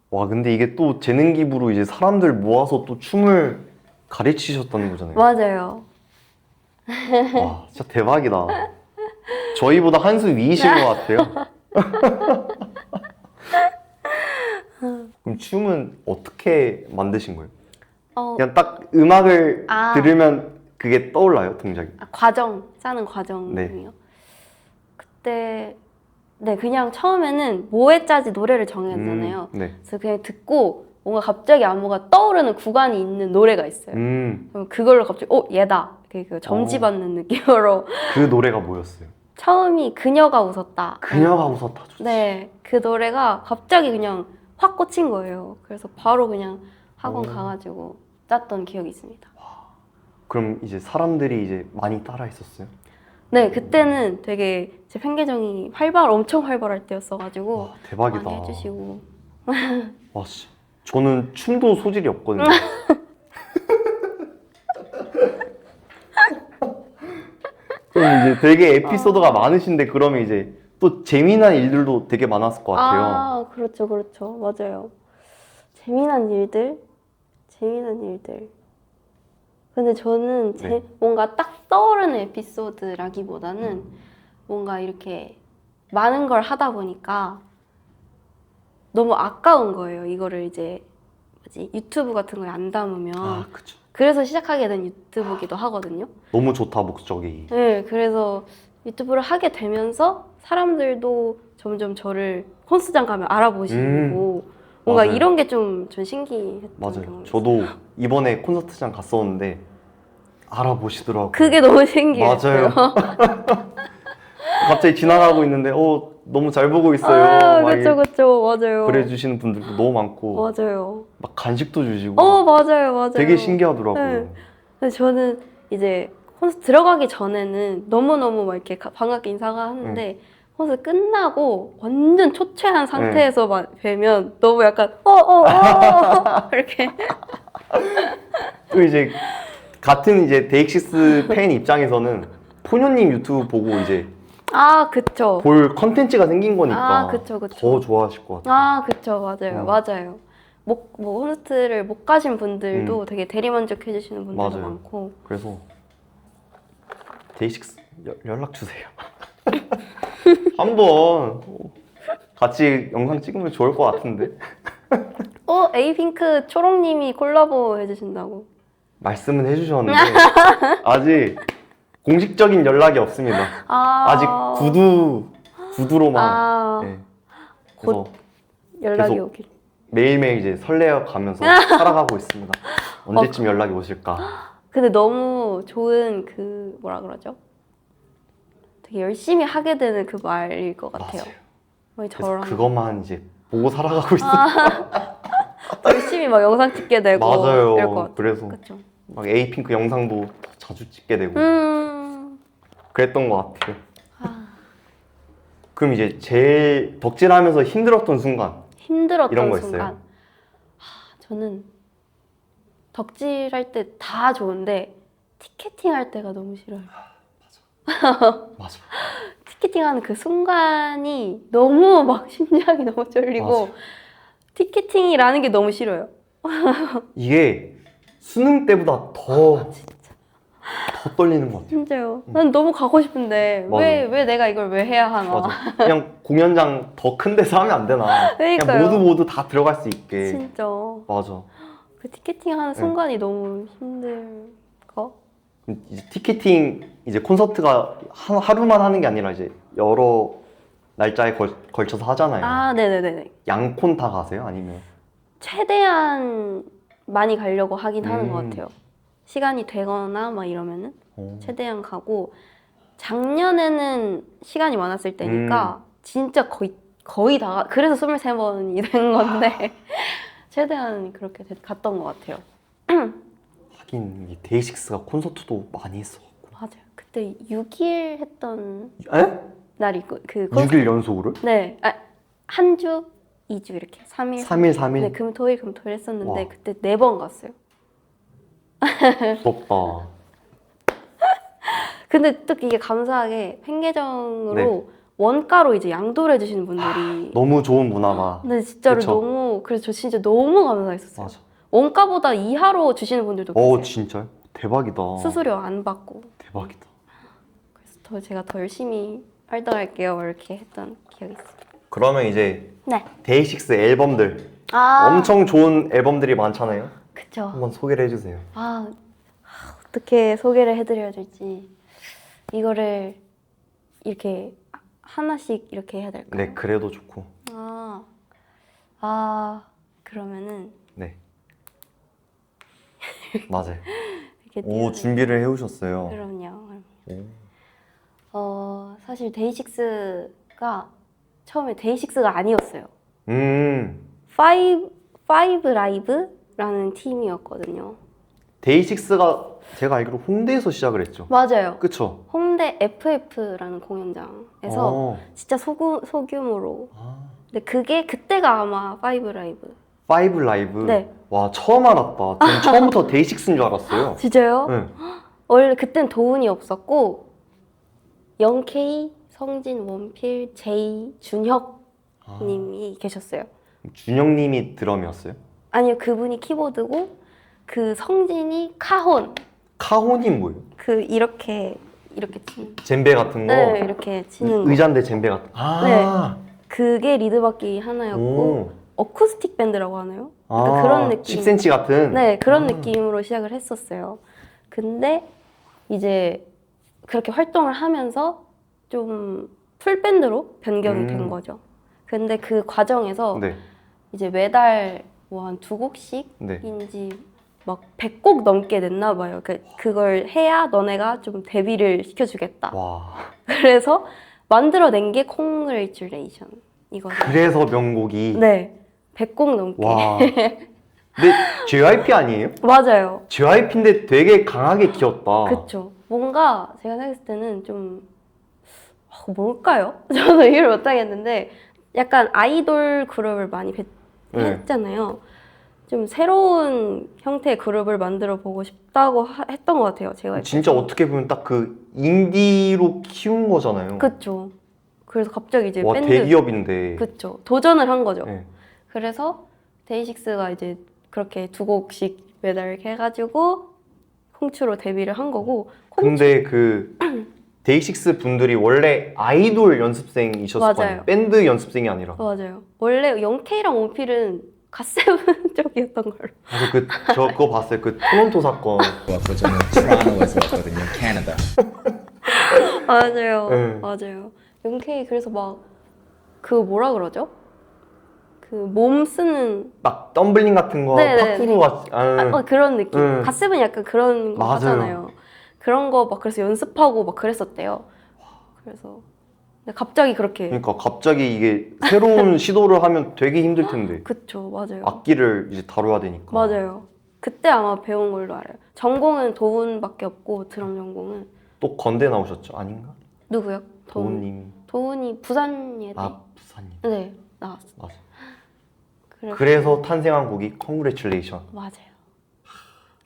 와, 근데 이게 또 재능 기부로 이제 사람들 모아서 또 춤을 가르치셨다는 거잖아요. 맞아요. 와, 진짜 대박이다. 저희보다 한 수 위이신 것 같아요. 그럼 춤은 어떻게 만드신 거예요? 그냥 딱 음악을 들으면 그게 떠올라요, 동작이? 과정, 짜는 과정이요. 그때 네 그냥 처음에는 뭐에 짜지 노래를 정해야 되잖아요. 네. 그래서 그냥 듣고 뭔가 갑자기 안무가 떠오르는 구간이 있는 노래가 있어요. 그럼 그걸로 갑자기 얘다 이렇게 그 점지받는 느낌으로. 그 노래가 뭐였어요? 처음이 그녀가 웃었다. 그녀가 웃었다. 좋지. 네, 그 노래가 갑자기 그냥 확 꽂힌 거예요. 그래서 바로 그냥 학원 가가지고 짰던 기억이 있습니다. 그럼 이제 사람들이 이제 많이 따라 했었어요? 네, 그때는 되게 제 팬 계정이 엄청 활발할 때였어가지고 와, 대박이다. 많이 해주시고. 와, 씨. 저는 춤도 소질이 없거든요. 그럼 이제 되게 에피소드가 많으신데 그러면 이제 또 재미난 일들도 되게 많았을 것 같아요. 아, 그렇죠, 그렇죠. 맞아요. 재미난 일들? 근데 저는 네. 뭔가 딱 떠오르는 에피소드라기보다는 뭔가 이렇게 많은 걸 하다 보니까 너무 아까운 거예요. 이거를 이제 유튜브 같은 거에 안 담으면. 아, 그쵸. 그래서 시작하게 된 유튜브기도 하거든요. 너무 좋다, 목적이. 네, 그래서 유튜브를 하게 되면서 사람들도 점점 저를 콘서트장 가면 알아보시고 뭔가 맞아요. 이런 게 좀 전 신기했던 맞아요. 경우가 저도 이번에 콘서트장 갔었는데 알아보시더라고요. 그게 너무 신기했어요. 맞아요. 갑자기 지나가고 있는데 너무 잘 보고 있어요. 아, 막 그쵸, 맞아요. 그래 주시는 분들도 너무 많고 맞아요. 막 간식도 주시고 맞아요. 되게 신기하더라고요. 네. 근데 저는 이제 콘서트 들어가기 전에는 너무너무 막 이렇게 반갑게 인사가 하는데 콘서트 끝나고 완전 초췌한 상태에서 뵈면 너무 약간 이렇게. 또 이제 같은 이제 데이식스 팬 입장에서는 포뇨님 유튜브 보고 이제 아, 그쵸. 볼 컨텐츠가 생긴 거니까 아, 그쵸. 더 좋아하실 것 같아요. 아, 그쵸. 맞아요. 뭐 콘서트를 못 가신 분들도 되게 대리만족 해주시는 분들도 맞아요. 많고. 그래서 데이식스 연락 주세요. 한번 같이 영상 찍으면 좋을 것 같은데. 에이핑크 초롱님이 콜라보 해주신다고. 말씀은 해주셨는데 아직 공식적인 연락이 없습니다. 아직 구두로만. 네. 그래서 연락이 계속 오길. 매일매일 이제 설레어가면서 살아가고 있습니다. 언제쯤 연락이 오실까? 근데 너무 좋은 뭐라 그러죠? 되게 열심히 하게 되는 그 말일 것 같아요. 맞아요. 저랑 그래서 그것만 이제 보고 살아가고 있어요. 열심히 막 영상 찍게 되고 맞아요. 이럴 것 같아요. 그래서 그쵸? 막 에이핑크 영상도 더 자주 찍게 되고 그랬던 것 같아요. 그럼 이제 제일 덕질하면서 힘들었던 순간 힘들었던 이런 거 순간. 있어요? 저는 덕질할 때 다 좋은데 티켓팅 할 때가 너무 싫어요. 맞아. 티켓팅하는 그 순간이 너무 막 심장이 너무 쫄리고 맞아. 티켓팅이라는 게 너무 싫어요. 이게 수능 때보다 더 떨리는 것 같아요. 진짜요. 난 너무 가고 싶은데 맞아. 왜 내가 이걸 왜 해야 하나. 맞아. 그냥 공연장 더 큰 데서 하면 안 되나. 그러니까요. 그냥 모두 다 들어갈 수 있게. 진짜 맞아. 그 티켓팅하는 순간이 너무 힘들 거. 이제 티켓팅 이제 콘서트가 하루만 하는 게 아니라 이제 여러 날짜에 걸쳐서 하잖아요. 아, 네네네네. 양콘 다 가세요? 아니면? 최대한 많이 가려고 하긴 하는 것 음. 같아요. 시간이 되거나 막 이러면은 오. 최대한 가고 작년에는 시간이 많았을 때니까 진짜 거의 다 그래서 23번이 된 건데 최대한 그렇게 갔던 것 같아요. 하긴 이 데이식스가 콘서트도 많이 했어. 맞아요. 그때 6일 했던 에? 날이 그 6일 연속으로? 네, 한 주, 2주 이렇게 3일 3일, 3일? 네, 금토일 했었는데 와. 그때 4번 갔어요. 부럽다. 근데 또 이게 감사하게 팬계정으로 네. 원가로 이제 양도를 해주시는 분들이 너무 좋은 문화가. 근데 진짜로 그쵸? 너무 그래서 저 진짜 너무 감사했었어요. 맞아. 원가보다 이하로 주시는 분들도 계세요. 진짜요? 대박이다. 수수료 안 받고. 대박이다. 그래서 제가 더 열심히 활동할게요 이렇게 했던 기억이 있어요. 그러면 이제 네. 데이식스 앨범들 아 엄청 좋은 앨범들이 많잖아요. 그쵸. 한번 소개를 해주세요. 어떻게 소개를 해드려야 될지 이거를 이렇게 하나씩 이렇게 해야 될까요? 네, 그래도 좋고. 그러면은 네. 맞아요. 이렇게 오, 준비를 해오셨어요. 그럼요. 오. 사실 데이식스가 처음에 데이식스가 아니었어요. 파이브 라이브라는 팀이었거든요. 데이식스가 제가 알기로 홍대에서 시작을 했죠. 맞아요. 그쵸? 홍대 FF라는 공연장에서 진짜 소규모로. 근데 그때가 아마 파이브 라이브. 파이브 라이브? 네. 와, 처음 알았다. 전 처음부터 데이식스인 줄 알았어요. 진짜요? 네. 원래 그땐 도훈이 없었고 영케이, 성진, 원필, 제이, 준혁 님이 계셨어요. 준영님이 드럼이었어요? 아니요, 그분이 키보드고 그 성진이 카혼. 카혼이 뭐예요? 이렇게 치는. 젬베 같은 거? 네, 이렇게 치는 거. 의자인데 젬베 같은 거? 그게 리드바퀴 하나였고 오. 어쿠스틱 밴드라고 하나요? 약간 그런 느낌. 10cm 같은? 네, 그런 느낌으로 시작을 했었어요. 근데 이제 그렇게 활동을 하면서 좀 풀밴드로 변경이 된 거죠. 근데 그 과정에서 네. 이제 매달 뭐 한 2곡씩인지 네. 막 100곡 넘게 냈나 봐요. 그걸 해야 너네가 좀 데뷔를 시켜주겠다. 와. 그래서 만들어낸 게 Congratulation 이거든요. 그래서 명곡이. 네, 100곡 넘게. 와. 근데 JYP 아니에요? 맞아요. JYP인데 되게 강하게 키웠다. 그쵸. 뭔가 제가 생각했을 때는 좀 뭘까요? 저는 이해를 못하겠는데 약간 아이돌 그룹을 많이 네. 했잖아요. 좀 새로운 형태의 그룹을 만들어 보고 싶다고 했던 것 같아요. 제가 진짜 어떻게 보면 딱 그 인디로 키운 거잖아요. 그쵸. 그래서 갑자기 이제 와, 밴드 대기업인데. 그쵸. 도전을 한 거죠. 네. 그래서 데이식스가 이제 그렇게 2곡씩 매달 이렇게 해가지고 콩추로 데뷔를 한 거고. 근데 그 데이식스 분들이 원래 아이돌 연습생이셨을 거 아니에요? 맞아요. 밴드 연습생이 아니라. 맞아요. 원래 영케이랑 원필은 갓세븐 쪽이었던 걸로. 그래서 저 그거 봤어요. 그 토론토 사건. 왔거든요. 토론토에서 왔거든요. 캐나다. 맞아요. 네. 맞아요. 영케이 그래서 막 그 뭐라 그러죠? 그 몸 쓰는 막 덤블링 같은 거 네네. 파쿠르 같이. 그런 느낌. 네. 갓세븐 약간 그런 거 맞아요. 하잖아요. 그런 거 막 그래서 연습하고 막 그랬었대요. 그래서 근데 갑자기 그렇게. 그러니까 갑자기 이게 새로운 시도를 하면 되게 힘들 텐데. 그쵸, 맞아요. 악기를 이제 다뤄야 되니까. 맞아요. 그때 아마 배운 걸로 알아요. 전공은 도훈밖에 없고 드럼 전공은 또 건대 나오셨죠? 아닌가? 누구요? 도훈님. 도훈이 부산 예대. 부산님. 네, 나왔어. 맞아. 그래서 그래서 탄생한 곡이 Congratulation. 맞아요.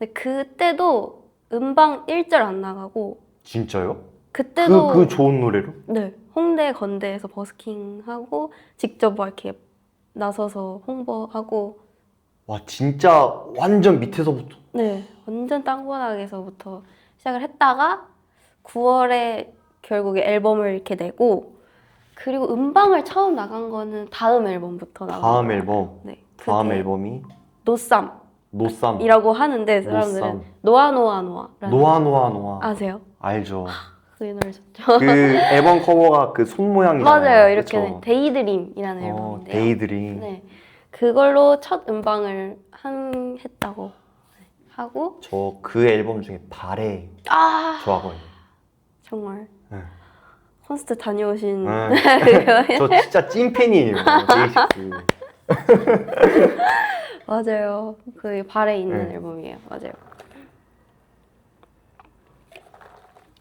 근데 그때도 음방 1절 안 나가고 진짜요? 그때도 그 좋은 노래로? 네, 홍대 건대에서 버스킹하고 직접 막 이렇게 나서서 홍보하고 와 진짜 완전 밑에서부터. 네, 완전 땅바닥에서부터 시작을 했다가 9월에 결국에 앨범을 이렇게 내고 그리고 음방을 처음 나간 거는 다음 앨범부터 나간 다음 거예요. 앨범. 네, 다음 그게 앨범이 노쌈이라고 노쌈. 하는데 사람들은 노쌈. 노아노아노아라는 노아노아노아. 아세요? 알죠. 그 노래 좋죠. 그 앨범 커버가 그 손 모양이잖아요. 맞아요. 이렇게 그쵸? 데이드림이라는 앨범인데요. 데이드림. 네, 그걸로 첫 음방을 했다고 네, 하고 저 그 앨범 중에 발에 아 좋아하거든요. 정말 네. 콘서트 다녀오신 네. 저 진짜 찐팬이에요. 데이식스. 맞아요. 그 발에 있는 네. 앨범이에요. 맞아요.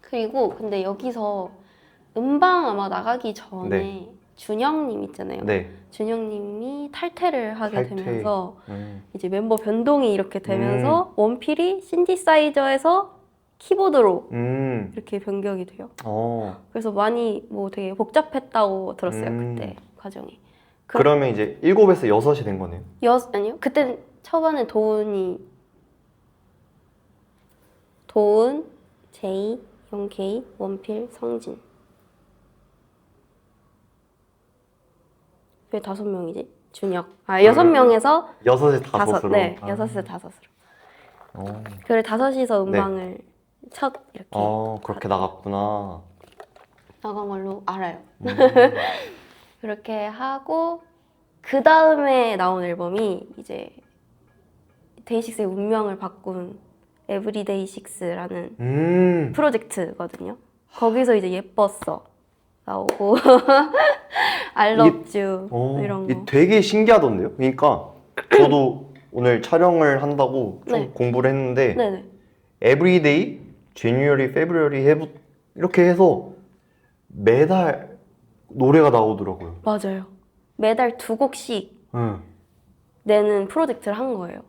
그리고 근데 여기서 음방 아마 나가기 전에 네. 준영님 있잖아요. 네. 준영님이 탈퇴를 하게 탈퇴. 되면서 음. 이제 멤버 변동이 이렇게 되면서 원필이 신디사이저에서 키보드로 이렇게 변경이 돼요. 그래서 많이 뭐 되게 복잡했다고 들었어요. 그때 과정이. 그러면 이제 7에서 6이 된 거네요. 아니요. 그때 초반에 도훈, 제이, 영케이, 원필, 성진. 왜 5명이지? 준혁. 6명에서 6에 5으로. 네, 6에서 5으로. 그래 5이서 음방을 첫 이렇게 그렇게 나갔구나. 나간 걸로 알아요. 그렇게 하고 그 다음에 나온 앨범이 이제 데이식스의 운명을 바꾼 에브리데이 식스라는 프로젝트거든요. 거기서 이제 예뻤어 나오고 I love you 이런 거. 되게 신기하던데요. 그러니까 저도 오늘 촬영을 한다고 좀 네. 공부를 했는데 네네. Everyday, January, February 이렇게 해서 매달 노래가 나오더라고요. 맞아요. 매달 2곡씩 내는 프로젝트를 한 거예요.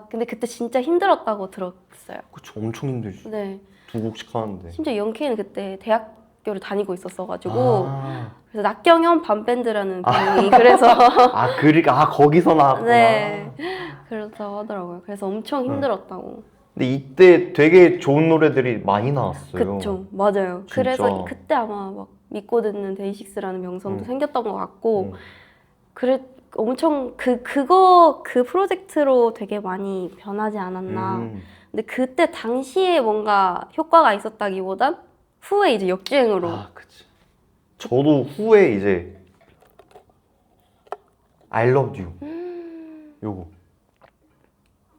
근데 그때 진짜 힘들었다고 들었어요. 그쵸, 엄청 힘들죠. 네. 2곡씩 하는데. 심지어 영케이는 그때 대학교를 다니고 있었어가지고 그래서 낙경현 밤밴드라는 분이 그래서 그러니까 거기서 나왔구나. 네. 그렇다고 하더라고요. 그래서 엄청 힘들었다고. 근데 이때 되게 좋은 노래들이 많이 나왔어요. 그쵸, 맞아요. 진짜. 그래서 그때 아마 막 믿고 듣는 데이식스라는 명성도 생겼던 것 같고 엄청 그 프로젝트로 되게 많이 변하지 않았나. 근데 그때 당시에 뭔가 효과가 있었다기보단 후에 이제 역주행으로. 그치. 저도 후에 이제 I love you 요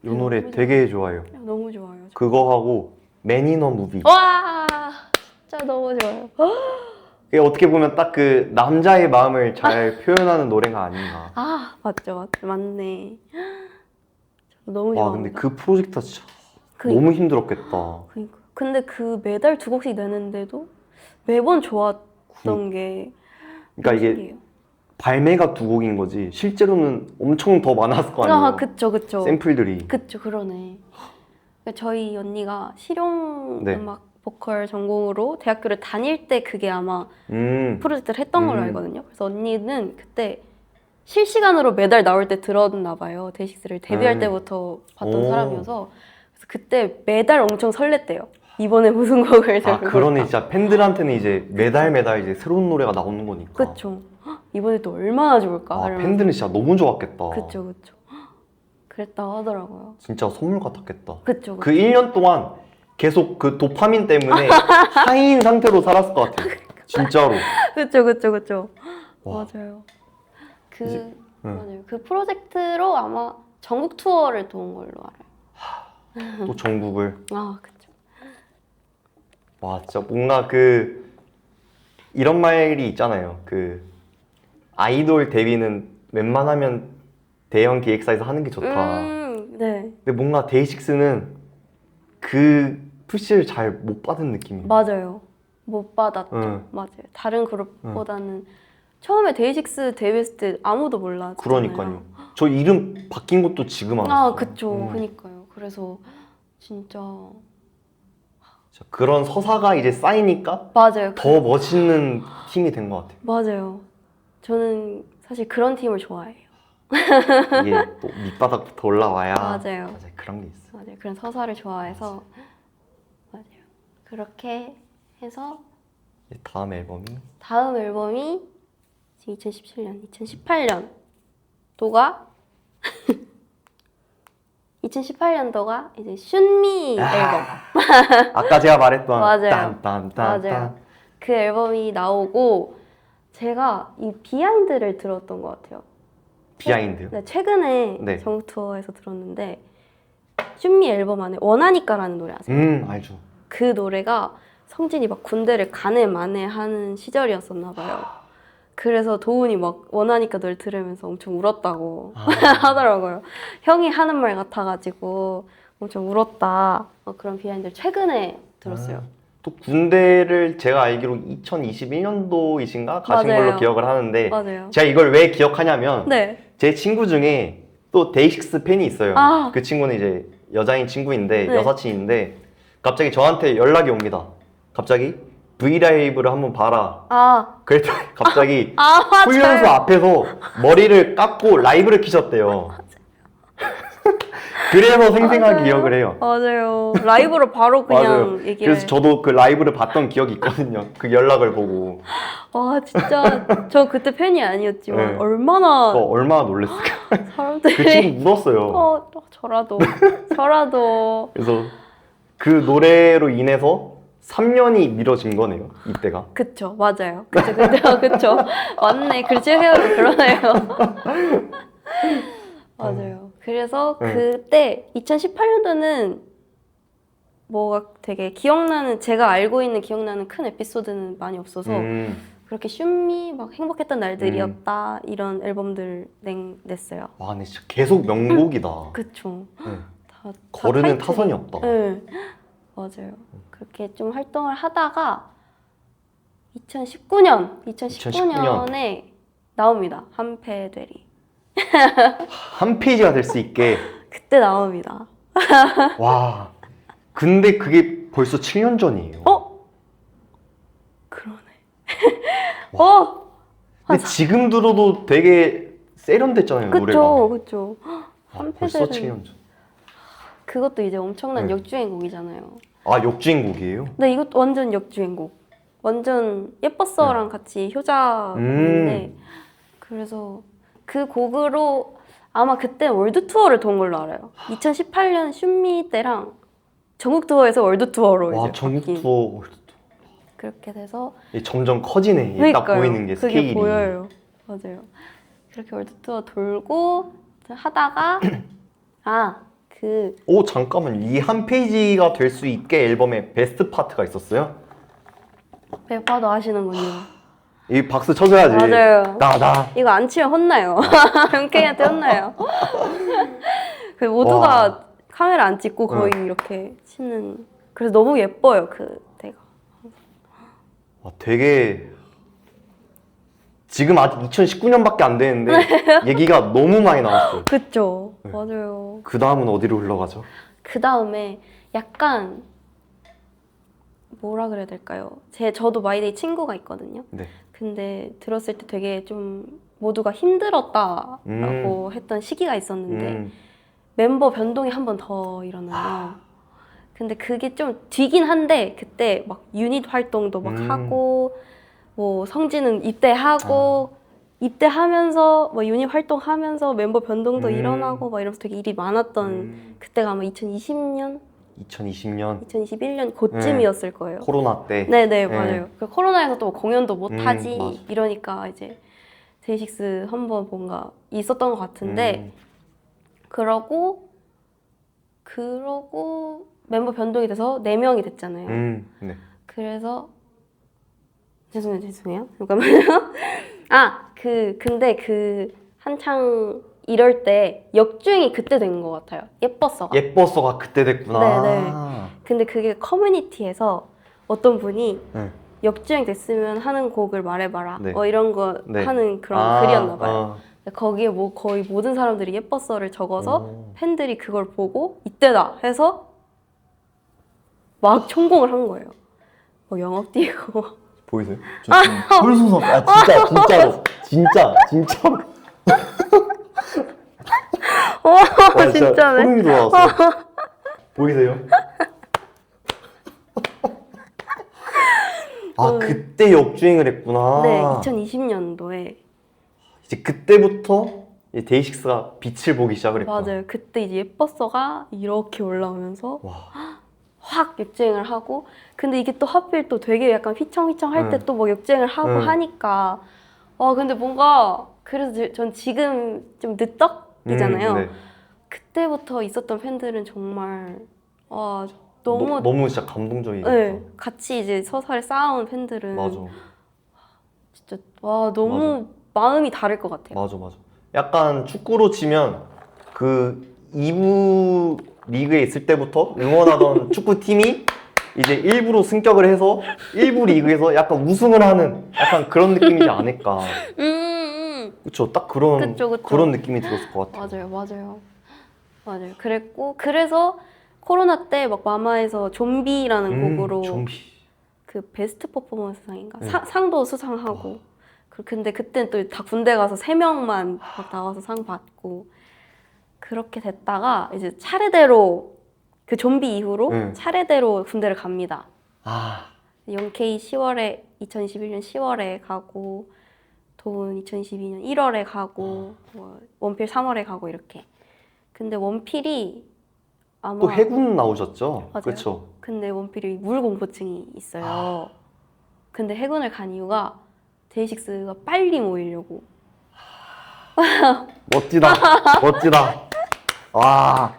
노래 너무 되게 좋아요. 너무 좋아요. 그거 하고 Man in a Movie. 와, 진짜 너무 좋아요. 이게 어떻게 보면 딱 그 남자의 마음을 잘 표현하는 노래가 아닌가. 맞죠, 맞네. 저도 너무 와 좋아합니다. 근데 그 프로젝트 진짜 그니까. 너무 힘들었겠다. 그러니까. 근데 그 매달 2곡씩 내는데도 매번 좋았던 게 그러니까 이게 신기해요. 발매가 2곡인 거지 실제로는 엄청 더 많았을 거 아니에요. 그쵸. 샘플들이. 그쵸, 그러네. 그러니까 저희 언니가 실용 네. 음악 보컬 전공으로 대학교를 다닐 때 그게 아마 프로젝트를 했던 걸로 음. 알거든요. 그래서 언니는 그때 실시간으로 매달 나올 때 들었나 봐요. 데이식스를 데뷔할 때부터 봤던 오. 사람이어서 그래서 그때 매달 엄청 설렜대요. 이번에 무슨 곡을 들고 그러네. 진짜 팬들한테는 이제 매달 이제 새로운 노래가 나오는 거니까. 그쵸. 헉, 이번에 또 얼마나 좋을까. 이러면서. 팬들은 진짜 너무 좋았겠다. 그쵸. 헉, 그랬다고 하더라고요. 진짜 선물 같았겠다. 그쵸. 그 1년 동안 계속 그 도파민 때문에 하이인 상태로 살았을 것 같아요. 진짜로. 그쵸. 와. 맞아요. 응. 그 프로젝트로 아마 전국 투어를 또 온 걸로 알아요. 또 전국을. 그쵸. 와, 진짜 뭔가 이런 말이 있잖아요. 아이돌 데뷔는 웬만하면 대형 기획사에서 하는 게 좋다. 네. 근데 뭔가 데이식스는 그 푸시를 잘 못 받은 느낌이에요. 맞아요. 못 받았죠. 응. 맞아요. 다른 그룹보다는 처음에 데이식스 데뷔했을 때 아무도 몰랐잖아요. 그러니까요. 저 이름 바뀐 것도 지금 알았어요. 아, 그쵸. 그니까요. 그래서 진짜 자, 그런 서사가 이제 쌓이니까 맞아요. 더 멋있는 팀이 된 것 같아요. 맞아요. 저는 사실 그런 팀을 좋아해요. 이게 또 밑바닥부터 올라와야 맞아요. 그런 게 있어요. 맞아요. 그런 서사를 좋아해서 맞아요. 그렇게 해서 이제 다음 앨범이 다음 앨범이 2017년, 2018년도가 2018년도가 이제 슌미 앨범. 아까 제가 말했던 맞아요. 딴딴딴딴 맞아요. 그 앨범이 나오고 제가 이 비하인드를 들었던 것 같아요. 비하인드요? 네, 최근에 네. 전국 투어에서 들었는데 슌미 앨범 안에 원하니까라는 노래 아세요? 알죠. 그 노래가 성진이 막 군대를 가네 마네 하는 시절이었었나 봐요. 그래서 도훈이 막 원하니까 노래 들으면서 엄청 울었다고 하더라고요. 형이 하는 말 같아가지고 엄청 울었다. 그런 비하인드를 최근에 들었어요. 또 군대를 제가 알기로 2021년도이신가 가신 맞아요. 걸로 기억을 하는데 맞아요. 제가 이걸 왜 기억하냐면 네. 제 친구 중에 또 데이식스 팬이 있어요. 아. 그 친구는 이제 여자인 친구인데 네. 여사친인데 갑자기 저한테 연락이 옵니다. 갑자기 브이라이브를 한번 봐라. 아, 그랬더니 갑자기 맞아요. 훈련소 앞에서 머리를 깎고 라이브를 키셨대요. 그래서 생생하게 맞아요. 기억을 해요. 맞아요. 라이브로 바로 그냥 맞아요. 얘기를. 그래서 저도 그 라이브를 봤던 기억이 있거든요. 그 연락을 보고 와, 진짜 저 그때 팬이 아니었지만 네. 얼마나 얼마나 놀랐을까. 사람들이 그 친구 울었어요. 저라도 그래서 그 노래로 인해서 3년이 미뤄진 거네요. 이때가. 그쵸, 맞아요. 그쵸. 맞네. 글씨 해요. 그러네요. 맞아요. 그래서 네. 그때 2018년도는 뭐가 되게 기억나는, 제가 알고 있는 기억나는 큰 에피소드는 많이 없어서 그렇게 슌미 막 행복했던 날들이었다 이런 앨범들 냈어요. 와, 근데 진짜 계속 명곡이다. 그쵸. 네. 다 거르는 타이틀이. 타선이 없다. 네, 맞아요. 그렇게 좀 활동을 하다가 2019년에 나옵니다. 한패되리. 한 페이지가 될 수 있게. 그때 나옵니다. 와. 근데 그게 벌써 7년 전이에요. 그러네. 근데 지금 들어도 되게 세련됐잖아요, 노래가. 그쵸. 벌써 한패되리. 7년 전. 그것도 이제 엄청난 네. 역주행곡이잖아요. 아, 역주행곡이에요? 근데 이것도 완전 역주행곡. 완전 예뻤어랑 같이 효자인데 그래서 그 곡으로 아마 그때 월드 투어를 돈 걸로 알아요. 2018년 슌미 때랑 전국 투어에서 월드 투어로 와, 이제 전국 바뀐. 투어. 그렇게 돼서 점점 커지네. 이게 딱 그러니까요. 보이는 게 그게 스케일이. 보여요. 맞아요. 그렇게 월드 투어 돌고 하다가 오, 잠깐만. 이 한 페이지가 될 수 있게 앨범에 베스트 파트가 있었어요? 배파도 하시는군요. 이 박수 쳐줘야지. 맞아요. 나. 이거 안 치면 혼나요. 형케이한테 혼나요. 그 모두가 와. 카메라 안 찍고 거의 이렇게 치는. 그래서 너무 예뻐요 그때가. 와, 되게 지금 아직 2019년밖에 안 되는데 얘기가 너무 많이 나왔어요. 그쵸. 네. 맞아요. 그 다음은 어디로 흘러가죠? 그 다음에 약간 뭐라 그래야 될까요? 저도 마이데이 친구가 있거든요. 네. 근데 들었을 때 되게 좀 모두가 힘들었다라고 했던 시기가 있었는데 멤버 변동이 한 번 더 일어나요. 근데 그게 좀 뒤긴 한데 그때 막 유닛 활동도 막 하고 뭐 성진은 입대하고 입대하면서 뭐 유닛 활동하면서 멤버 변동도 일어나고 막 이러면서 되게 일이 많았던 그때가 아마 2020년, 2021년 그쯤이었을 거예요. 코로나 때. 네네 맞아요. 그 코로나에서 또 공연도 못 하지 맞아. 이러니까 이제 데이식스 한번 뭔가 있었던 것 같은데 그러고 멤버 변동이 돼서 4명이 됐잖아요. 네. 그래서 죄송해요. 잠깐만요. 근데 한창 이럴 때 역주행이 그때 된 것 같아요. 예뻤어가. 예뻤어가 그때 됐구나. 네네. 근데 그게 커뮤니티에서 어떤 분이 네. 역주행 됐으면 하는 곡을 말해봐라. 네. 이런 거 네. 하는 그런 글이었나 봐요. 아. 거기에 뭐 거의 모든 사람들이 예뻤어를 적어서 오. 팬들이 그걸 보고 이때다 해서 막 성공을 한 거예요. 뭐 영업 뛰고. 보이세요? 저 지금 홀수석. 진짜 진짜로. 와 진짜네. 소름이 돋았어. 보이세요? 그때 역주행을 했구나. 네, 2020년도에 이제 그때부터 이제 데이식스가 빛을 보기 시작을 했구나. 맞아요. 그때 이제 예뻤어가 이렇게 올라오면서 와. 확 역주행을 하고 근데 이게 또 하필 또 되게 약간 휘청휘청 할 때 또 뭐 역주행을 하고 하니까 근데 뭔가 그래서 전 지금 좀 늦덕이잖아요. 네. 그때부터 있었던 팬들은 정말 너무 너무 진짜 감동적이겠다. 네, 같이 이제 서사를 쌓아온 팬들은 맞아. 진짜 너무 마음이 다를 것 같아요. 맞아. 약간 축구로 치면 그 2부 리그에 있을 때부터 응원하던 축구팀이 이제 1부로 승격을 해서 1부 리그에서 약간 우승을 하는 약간 그런 느낌이지 않을까. 그쵸? 딱 그런 그쵸. 그런 느낌이 들었을 것 같아요. 맞아요. 그래서 코로나 때 막 마마에서 좀비라는 곡으로 좀비. 그 베스트 퍼포먼스상인가 네. 상도 수상하고 근데 그때는 또 다 군대 가서 3명만 막 나와서 상 받고 그렇게 됐다가 이제 차례대로 그 좀비 이후로 차례대로 군대를 갑니다. 영케이 2021년 10월에 가고 도훈 2022년 1월에 가고 뭐 원필 3월에 가고 이렇게. 근데 원필이 아마 또 해군 나오셨죠? 맞아요. 그렇죠. 근데 원필이 물공포증이 있어요. 근데 해군을 간 이유가 데이식스가 빨리 모이려고. 멋지다. 와,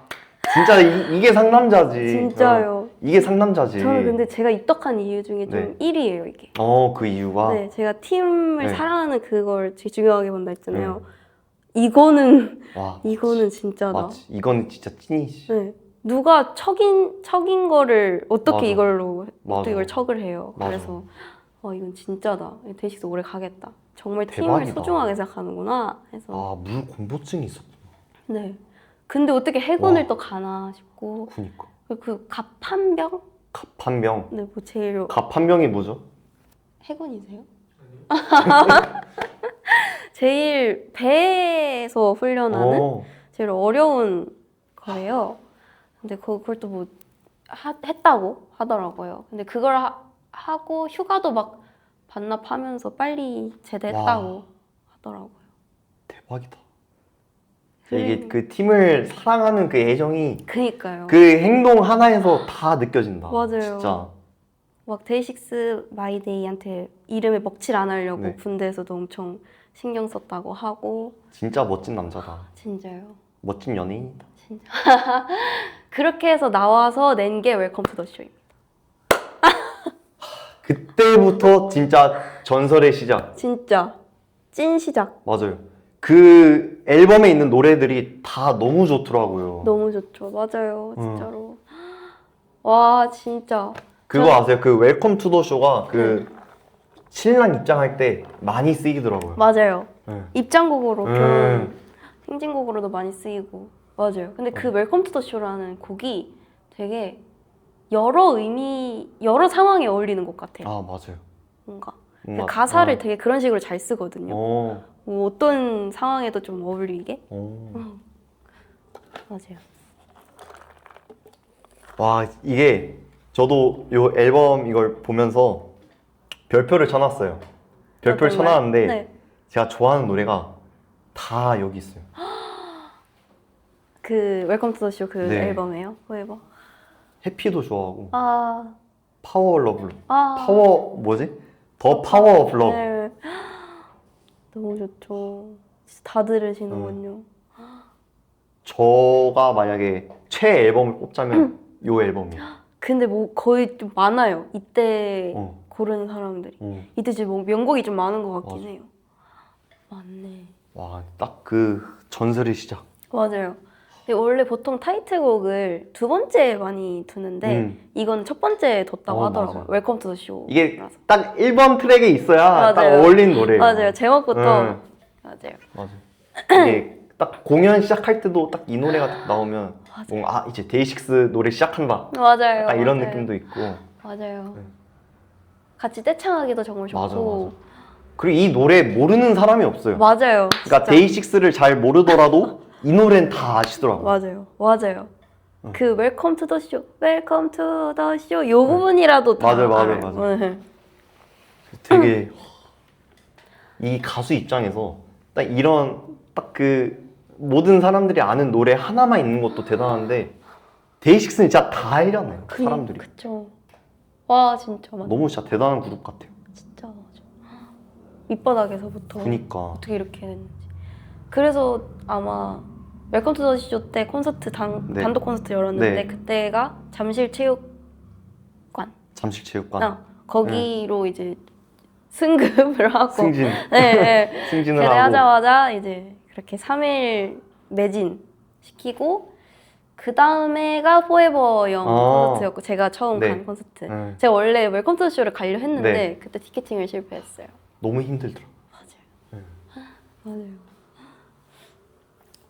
진짜 이게 상남자지. 진짜요. 이게 상남자지. 저는 근데 제가 입덕한 이유 중에 좀 네. 1위예요 이게. 그 이유가. 네, 제가 팀을 네. 사랑하는 그걸 되게 중요하게 본다 했잖아요. 이거는 와, 진짜다. 맞지. 이건 진짜 찐이지. 네. 누가 척인 거를 어떻게 맞아. 이걸로 맞아. 어떻게 이걸 척을 해요. 맞아. 그래서 이건 진짜다. 데이식스 오래 가겠다. 정말 대박이다. 팀을 소중하게 생각하는구나 해서. 물 공포증이 있었구나. 네. 근데 어떻게 해군을 와. 또 가나 싶고 그니까. 그 갑판병? 갑판병. 네, 뭐 제일 갑판병이 뭐죠? 해군이세요? 제일 배에서 훈련하는 제일 어려운 거예요. 근데 그걸 또 뭐 했다고 하더라고요. 근데 그걸 하고 휴가도 막 반납하면서 빨리 제대했다고 하더라고요. 대박이다. 이게 그 팀을 사랑하는 그 애정이 그니까요. 그 행동 하나에서 다 느껴진다. 맞아요. 진짜. 막 데이식스 마이데이한테 이름에 먹칠 안 하려고 네. 군대에서도 엄청 신경 썼다고 하고. 진짜 멋진 남자다. 진짜요. 멋진 연예인이다. 진짜. 그렇게 해서 나와서 낸 게 웰컴 투 더 쇼입니다. 그때부터 진짜 전설의 시작. 진짜 찐 시작. 맞아요. 그 앨범에 있는 노래들이 다 너무 좋더라고요. 너무 좋죠. 맞아요. 진짜로. 와 진짜. 그거 아세요? 그 웰컴 투 더 쇼가 그 신랑 입장할 때 많이 쓰이더라고요. 맞아요. 네. 입장곡으로 결혼 행진곡으로도 많이 쓰이고. 맞아요. 근데 그 웰컴 투 더 쇼라는 곡이 되게 여러 상황에 어울리는 곡 같아요. 맞아요. 뭔가 뭔가, 가사를 되게 그런 식으로 잘 쓰거든요. 어. 뭐 어떤 상황에도 좀 어울리게. 맞아요. 와, 이게 저도 요 앨범 이걸 보면서 별표를 쳐놨어요. 별표를 정말? 쳐놨는데 네. 제가 좋아하는 노래가 다 여기 있어요. 그 웰컴 투 더 쇼 그 네. 앨범이에요? 포에버. 해피도 좋아하고 아, 파워 러브. 아. 파워 뭐지? 더 파워 오브 러브. 네. 너무 좋죠. 진짜 다 들으시는군요. 저가 만약에 최애 앨범을 꼽자면 요 앨범이에요. 근데 뭐 거의 좀 많아요. 이때 어. 고르는 사람들이. 어. 이때 지금 뭐 명곡이 좀 많은 것 같긴 맞아. 해요. 맞네. 와, 딱 그 전설의 시작. 맞아요. 근데 원래 보통 타이틀곡을 두 번째 많이 두는데 이건 첫 번째 뒀다고 하더라고요. 맞아요. 웰컴 투 더 쇼. 이게 딱 1번 트랙에 있어야 딱 맞아요. 어울리는 노래예요. 맞아요. 제목부터 맞아요. 맞아요. 이게 딱 공연 시작할 때도 딱 이 노래가 딱 나오면 뭔가 아 이제 데이식스 노래 시작한다. 맞아요. 약간 이런 맞아요. 느낌도 있고. 맞아요. 네. 같이 떼창하기도 정말 좋고. 맞아, 맞아. 그리고 이 노래 모르는 사람이 없어요. 맞아요. 그러니까 진짜. 데이식스를 잘 모르더라도 이 노래는 다 아시더라고요. 맞아요. 맞아요. 그 웰컴 투 더 쇼, 웰컴 투 더 쇼 요 부분이라도 다 맞아요, 맞아요, 알아요. 맞아요. 네. 되게 이 가수 입장에서 딱 이런 딱 그 모든 사람들이 아는 노래 하나만 있는 것도 대단한데 데이식스는 진짜 다 알잖아요. 사람들이. 그쵸. 와 진짜 맞아. 너무 진짜 대단한 그룹 같아요. 진짜 맞아. 밑바닥에서부터 그니까. 어떻게 이렇게 됐는지. 그래서 아마 웰컴 투 더 쇼 때 콘서트 네. 단독 콘서트 열었는데 네. 그때가 잠실체육관 잠실체육관 거기로 이제 승급을 하고 승진 네. 승진을 하고 제대하자마자 이제 그렇게 3일 매진 시키고 그 다음에가 포에버 영 콘서트였고 제가 처음 네. 간 콘서트. 네. 제가 원래 웰컴 투 더 쇼를 가려 했는데 네. 그때 티켓팅을 실패했어요. 너무 힘들더라고요. 맞아요.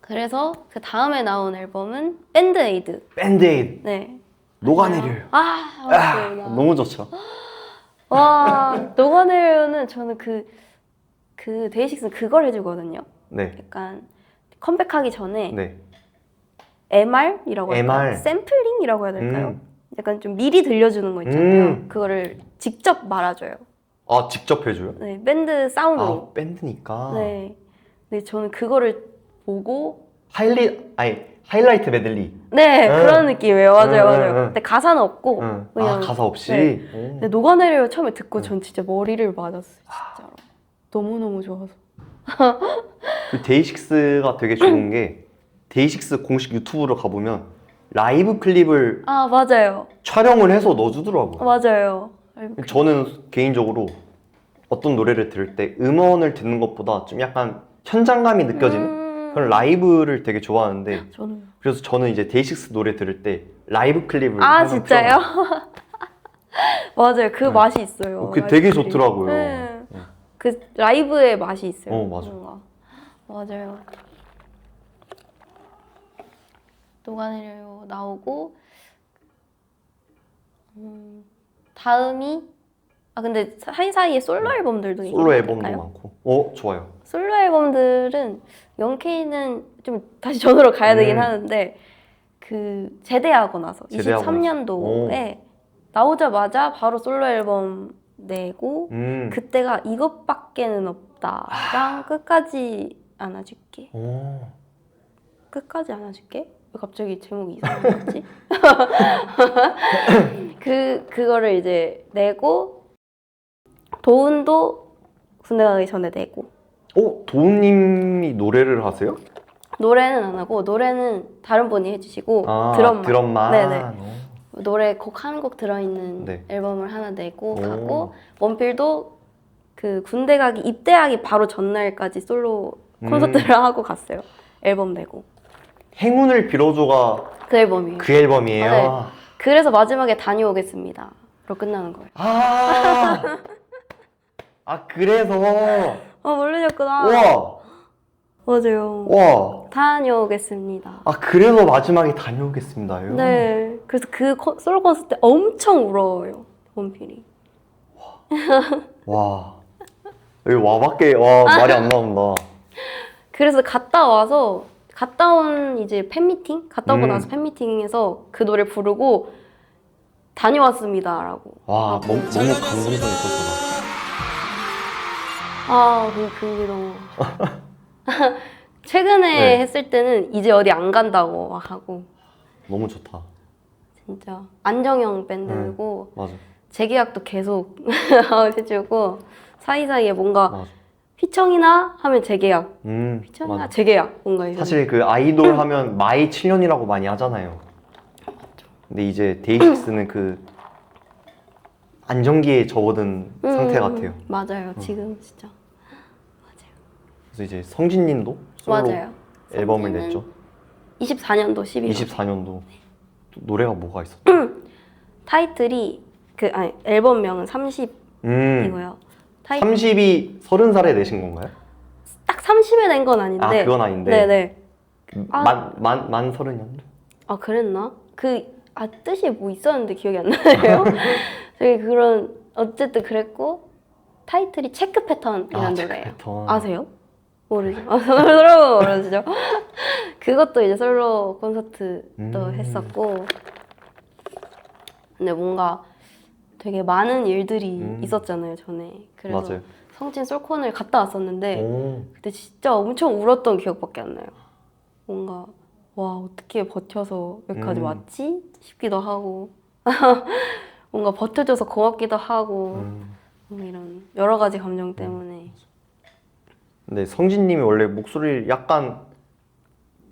그래서 그 다음에 나온 앨범은 밴드 에이드. 밴드에이드 네. 녹아내려요. 아, 맞습니다. 너무 좋죠. 와, 녹아내려는 저는 그 데이식스는 그걸 해주거든요. 네. 약간 컴백하기 전에 네. MR이라고 할까요? MR. 샘플링이라고 해야 될까요? 약간 좀 미리 들려주는 거 있잖아요. 그거를 직접 말아줘요. 아 직접 해줘요? 네, 밴드 사운드로. 아 밴드니까. 네. 네, 저는 그거를 보고 하이라이트 메들리. 네, 그런 느낌이에요. 맞아요, 맞아요. 응. 근데 가사는 없고 아 그냥 가사 없이. 네. 오. 근데 녹아내려 처음에 듣고 전 진짜 머리를 맞았어요. 진짜로. 너무너무 좋아서. 그 데이식스가 되게 좋은 게 데이식스 공식 유튜브로 가보면 라이브 클립을 아, 맞아요. 촬영을 해서 넣어주더라고요. 맞아요. 저는 개인적으로 어떤 노래를 들을 때 음원을 듣는 것보다 좀 약간 현장감이 느껴지는 그런 라이브를 되게 좋아하는데 저는 그래서 저는 이제 데이식스 노래 들을 때 라이브 클립을 아, 항상 진짜요? 틀어놔요. 맞아요. 그 맛이 있어요. 그게 되게 라이브 클립. 좋더라고요. 네. 그 라이브의 맛이 있어요. 맞아. 뭔가. 맞아요. 녹아내려 나오고 다음이 근데 사이사이에 솔로 앨범들도 솔로 얘기해도 앨범도 될까요? 많고. 좋아요. 솔로 앨범들은 영케이는 좀 다시 전으로 가야 되긴 하는데 그 제대하고 나서 제대하고 23년도에 나오자마자 바로 솔로 앨범 내고 그때가 이것밖에는 없다랑 끝까지 안아줄게. 끝까지 안아줄게? 왜 갑자기 제목이 이상한 거지? 그거를 이제 내고 도훈도 군대 가기 전에 내고 도훈님이 노래를 하세요? 노래는 안 하고 노래는 다른 분이 해주시고 드럼만. 네네. 노래 곡 한 곡 들어있는 네. 앨범을 하나 내고 가고 원필도 그 군대 가기 입대하기 바로 전날까지 솔로 콘서트를 하고 갔어요. 앨범 내고 행운을 빌어줘가 그 앨범이에요. 그 앨범이에요. 네. 그래서 마지막에 다녀오겠습니다. 로 끝나는 거예요. 그래서 모르셨구나. 와. 맞아요. 와. 다녀오겠습니다. 그래서 마지막에 다녀오겠습니다요. 네. 그래서 그 솔로 콘서트 때 엄청 울어요. 원필이. 와. 여기 와밖에 말이 안 나온다. 그래서 갔다 온 이제 팬미팅? 갔다 오고 나서 팬미팅에서 그 노래 부르고 다녀왔습니다라고. 와, 너무 감동성이 있었어. 그게 너무. 최근에 네. 했을 때는 이제 어디 안 간다고 막 하고. 너무 좋다. 진짜. 안정형 밴드고, 맞아. 재계약도 계속 해주고, 사이사이에 뭔가 맞아. 휘청이나 하면 재계약. 휘청이나 맞아. 재계약. 뭔가 이런. 사실 그 아이돌 하면 마이 7년이라고 많이 하잖아요. 근데 이제 데이식스는 그 안정기에 접어든 상태 같아요. 맞아요. 지금 진짜. 맞아요. 그래서 이제 성진님도 솔로 맞아요. 앨범을 성진은- 냈죠. 24년도 11월. 24년도 노래가 뭐가 있었죠? 타이틀이 아니 앨범명은 30이고요. 음. 30이 30살에 내신 건가요? 딱 30에 된 건 아닌데. 아 그건 아닌데. 네네. 만 30년도? 아 그랬나? 뜻이 뭐 있었는데 기억이 안 나네요. 되게 그런 어쨌든 그랬고 타이틀이 체크 패턴이라는 체크 노래예요. 패턴. 아세요? 모르죠? 솔로 모르시죠? 그것도 이제 솔로 콘서트도 했었고 근데 뭔가 되게 많은 일들이 있었잖아요 전에. 그래서 맞아요. 성진 솔콘을 갔다 왔었는데 오. 그때 진짜 엄청 울었던 기억밖에 안 나요. 뭔가 와 어떻게 버텨서 여기까지 왔지? 싶기도 하고 뭔가 버텨줘서 고맙기도 하고 이런 여러 가지 감정 때문에. 근데 성진님이 원래 목소리를 약간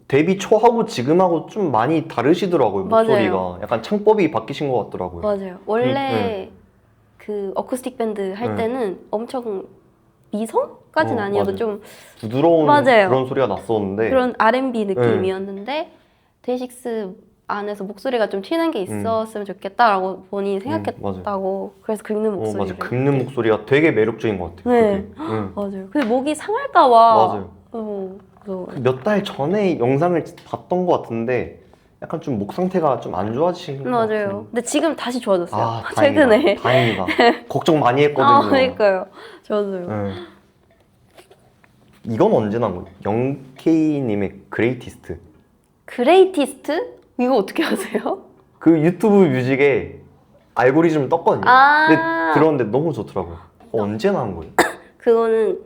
데뷔 초하고 지금하고 좀 많이 다르시더라고요. 목소리가 맞아요. 약간 창법이 바뀌신 것 같더라고요. 맞아요. 원래 그 어쿠스틱 밴드 할 때는 엄청 미성까지는 아니어도 맞아요. 좀 부드러운 맞아요. 그런 소리가 났었는데 그런 R&B 느낌이었는데 데이식스 안에서 목소리가 좀 튀는 게 있었으면 좋겠다라고 본인이 생각했다고. 그래서 긁는 목소리를. 맞아. 긁는 목소리가 되게 매력적인 것 같아요. 네. 그게. 맞아요. 근데 목이 상할까 봐. 맞아요. 그래서 몇 달 전에 영상을 봤던 것 같은데 약간 좀 목 상태가 좀 안 좋아지신 것 맞아요. 같아요. 근데 지금 다시 좋아졌어요. 아, 최근에. 다행이다. 걱정 많이 했거든요. 그러니까요. 저도요. 네. 이건 언제 나온 거예요? 영케이님의 그레이티스트. 그레이티스트? 이거 어떻게 아세요? 그 유튜브 뮤직에 알고리즘 떴거든요. 아. 근데 들었는데 너무 좋더라고요. 언제 나온 거예요? 그거는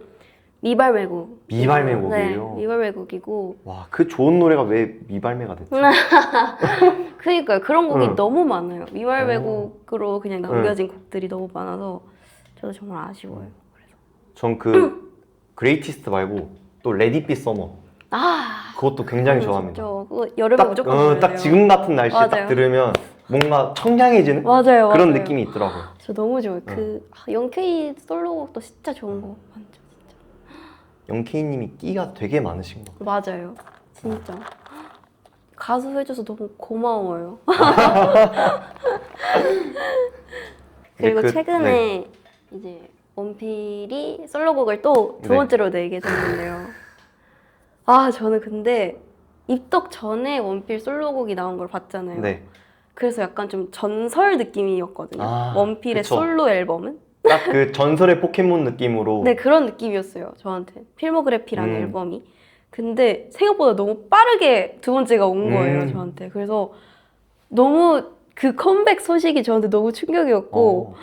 미발매곡. 미발매곡이에요? 네, 미발매곡이고. 와, 그 좋은 노래가 왜 미발매가 됐지? 그러니까요. 그런 곡이 응. 너무 많아요. 미발매곡으로 그냥 남겨진 곡들이 너무 많아서 저도 정말 아쉬워요. 전 그 그레이티스트 말고 또 레디 비 서머 아, 그것도 굉장히 좋아합니다. 그거 여름에 무조건 들어야 돼요. 딱 지금 같은 날씨에 딱 맞아요. 들으면 뭔가 청량해지는 맞아요. 그런 맞아요. 느낌이 있더라고요. 저 너무 좋아요. 영케이 솔로곡도 진짜 좋은 거 완전 진짜. 영케이님이 끼가 되게 많으신 것 맞아요. 진짜. 가수 해줘서 너무 고마워요. 그리고 그- 최근에 이제 원필이 솔로곡을 또 두 네. 번째로 내게 됐는데요. 아, 저는 근데 입덕 전에 원필 솔로곡이 나온 걸 봤잖아요. 네. 그래서 약간 좀 전설 느낌이었거든요. 아, 원필의 그쵸. 솔로 앨범은? 딱 그 전설의 포켓몬 느낌으로 네, 그런 느낌이었어요. 저한테. 필모그래피라는 음. 앨범이. 근데 생각보다 너무 빠르게 두 번째가 온 거예요, 음. 저한테. 그래서 너무 그 컴백 소식이 저한테 너무 충격이었고,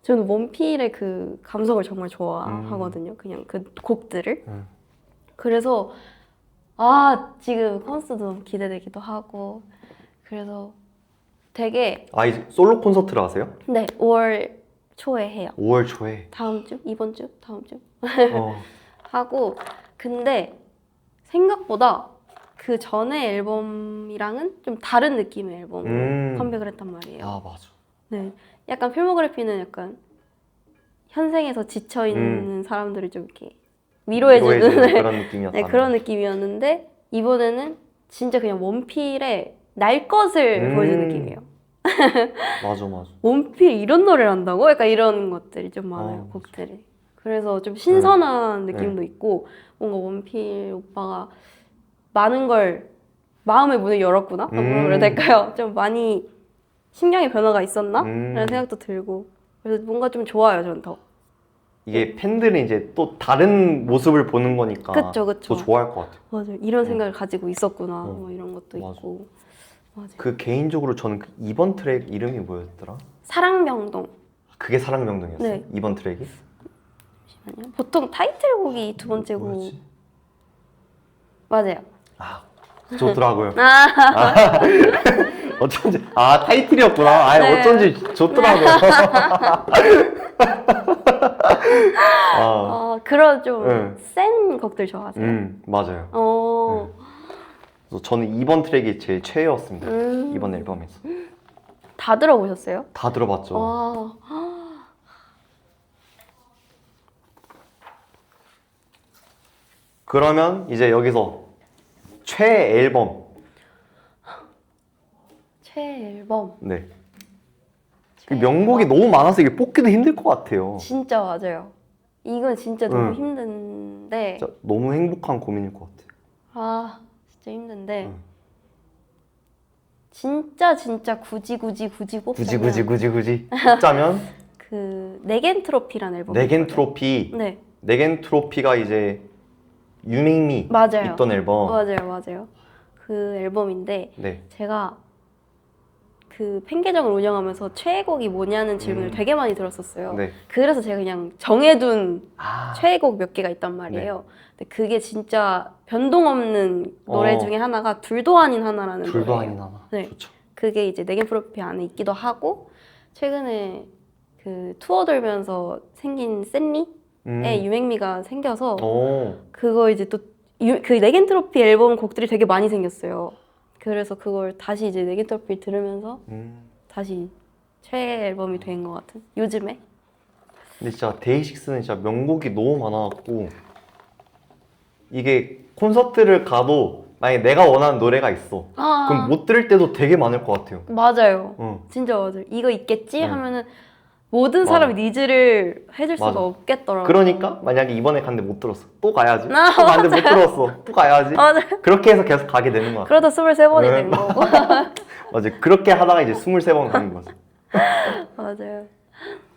저는 원필의 그 감성을 정말 좋아하거든요. 그냥 그 곡들을. 그래서 지금 콘서트도 너무 기대되기도 하고, 그래서 되게 이제 솔로 콘서트를 하세요? 네, 5월 초에 해요. 5월 초에 다음 주? 이번 주? 다음 주? 어. 하고, 근데 생각보다 그 전에 앨범이랑은 좀 다른 느낌의 앨범으로 컴백을 했단 말이에요. 아 맞아. 네, 약간 필모그래피는 약간 현생에서 지쳐 있는 사람들을 좀 이렇게 위로해주는 그런 느낌이었다. 네, 그런 느낌이었는데 이번에는 진짜 그냥 원필의 날 것을 보여주는 느낌이에요. 맞아. 원필 이런 노래를 한다고? 약간 이런 것들이 좀 많아요, 곡들이. 그래서 좀 신선한 느낌도 있고 뭔가 원필 오빠가 많은 걸 마음의 문을 열었구나? 뭐라 그래야 될까요? 좀 많이 심경의 변화가 있었나? 라는 생각도 들고 그래서 뭔가 좀 좋아요, 저는 더. 이게 팬들은 이제 또 다른 모습을 보는 거니까 그쵸. 더 좋아할 것 같아요. 맞아요. 이런 생각을 가지고 있었구나. 뭐 이런 것도 맞아. 있고. 맞아요. 그 개인적으로 저는 그 이번 트랙 이름이 뭐였더라? 사랑명동. 그게 사랑명동이었어요? 네. 이번 트랙이? 잠시만요. 보통 타이틀곡이 두 번째고. 뭐였지? 맞아요. 좋더라고요. 어쩐지 타이틀이었구나. 네. 어쩐지 좋더라고요. 그런 좀 네. 센 곡들 좋아하세요? 맞아요. 그래서 저는 이번 트랙이 제 최애였습니다. 이번 앨범에서. 다 들어보셨어요? 다 들어봤죠. 와. 그러면 이제 여기서 최애 앨범 최애 앨범. 네. 그 명곡이 너무 많아서 이게 뽑기도 힘들 것 같아요. 진짜 맞아요. 이건 진짜 너무 응. 힘든데. 진짜 너무 행복한 고민일 것 같아요. 아, 진짜 힘든데. 응. 진짜 굳이 뽑자면 굳이 뽑자면 그 네겐트로피라는 앨범. 네겐트로피. 네, 네겐트로피가 이제 유밍미 맞아요. 있던 앨범. 맞아요. 그 앨범인데 네. 제가 그 팬 계정을 운영하면서 최애곡이 뭐냐는 질문을 되게 많이 들었었어요. 네. 그래서 제가 그냥 정해둔 아. 최애곡 몇 개가 있단 말이에요. 근데 그게 진짜 변동 없는 노래 중에 하나가 둘도 아닌 하나라는 둘도 노래예요. 아닌 하나. 네. 좋죠. 그게 이제 네겐트로피 안에 있기도 하고 최근에 그 투어 돌면서 생긴 샌리의 유맹미가 생겨서 오. 그거 이제 또 그 네겐트로피 앨범 곡들이 되게 많이 생겼어요. 그래서 그걸 다시 이제 네겐트로피 들으면서 다시 최애 앨범이 된 것 같은 요즘에. 근데 진짜 데이식스는 진짜 명곡이 너무 많아갖고 이게 콘서트를 가도 만약에 내가 원하는 노래가 있어. 그럼 못 들을 때도 되게 많을 것 같아요. 맞아요. 응. 진짜 맞아요. 이거 있겠지 응. 하면은 모든 맞아. 사람이 니즈를 해줄 수가 맞아. 없겠더라고요. 그러니까 만약에 이번에 갔는데 못 들었어. 또 가야지. 또 아, 갔는데 못 들었어. 또 가야지. 맞아요. 그렇게 해서 계속 가게 되는 것 같아. 그러다 23번이 응. 된 거고. 맞아. 그렇게 하다가 이제 23번 가는 거지. 맞아요.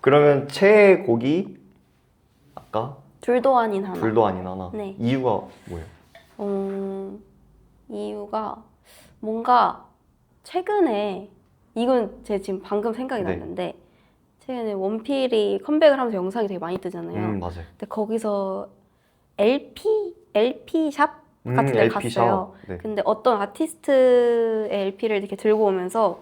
그러면 최애 곡이 아까 둘도 아닌 하나. 둘도 아닌 하나. 네. 이유가 뭐예요? 이유가 뭔가 최근에 이건 제 지금 방금 생각이 네. 났는데 최근에 원필이 컴백을 하면서 영상이 되게 많이 뜨잖아요. 맞아요. 근데 거기서 LP 샵 같은 데 LP 갔어요. 샵. 네. 근데 어떤 아티스트의 LP를 이렇게 들고 오면서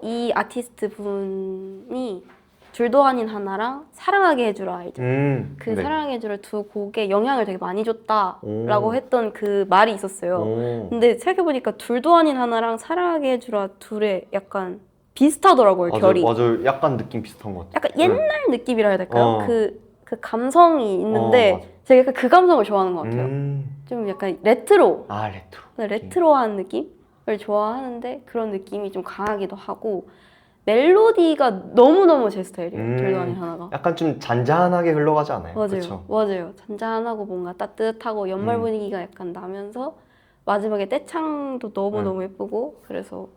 이 아티스트 분이 둘도 아닌 하나랑 사랑하게 해주라 알죠? 그 네. 사랑하게 해주라 두 곡에 영향을 되게 많이 줬다라고 오. 했던 그 말이 있었어요. 오. 근데 생각해보니까 둘도 아닌 하나랑 사랑하게 해주라 둘의 약간 비슷하더라고요, 결이. 맞아요. 약간 느낌 비슷한 것 같아요. 약간 옛날 느낌이라 해야 될까요? 어. 그 감성이 있는데 맞아. 제가 약간 그 감성을 좋아하는 것 같아요. 좀 약간 레트로, 아, 레트로. 레트로한 느낌을 좋아하는데 그런 느낌이 좀 강하기도 하고 멜로디가 너무너무 제 스타일이에요. 둘도 아닌 하나가. 약간 좀 잔잔하게 흘러가지 않아요? 맞아요. 그쵸? 맞아요. 잔잔하고 뭔가 따뜻하고 연말 분위기가 약간 나면서 마지막에 떼창도 너무너무 예쁘고 그래서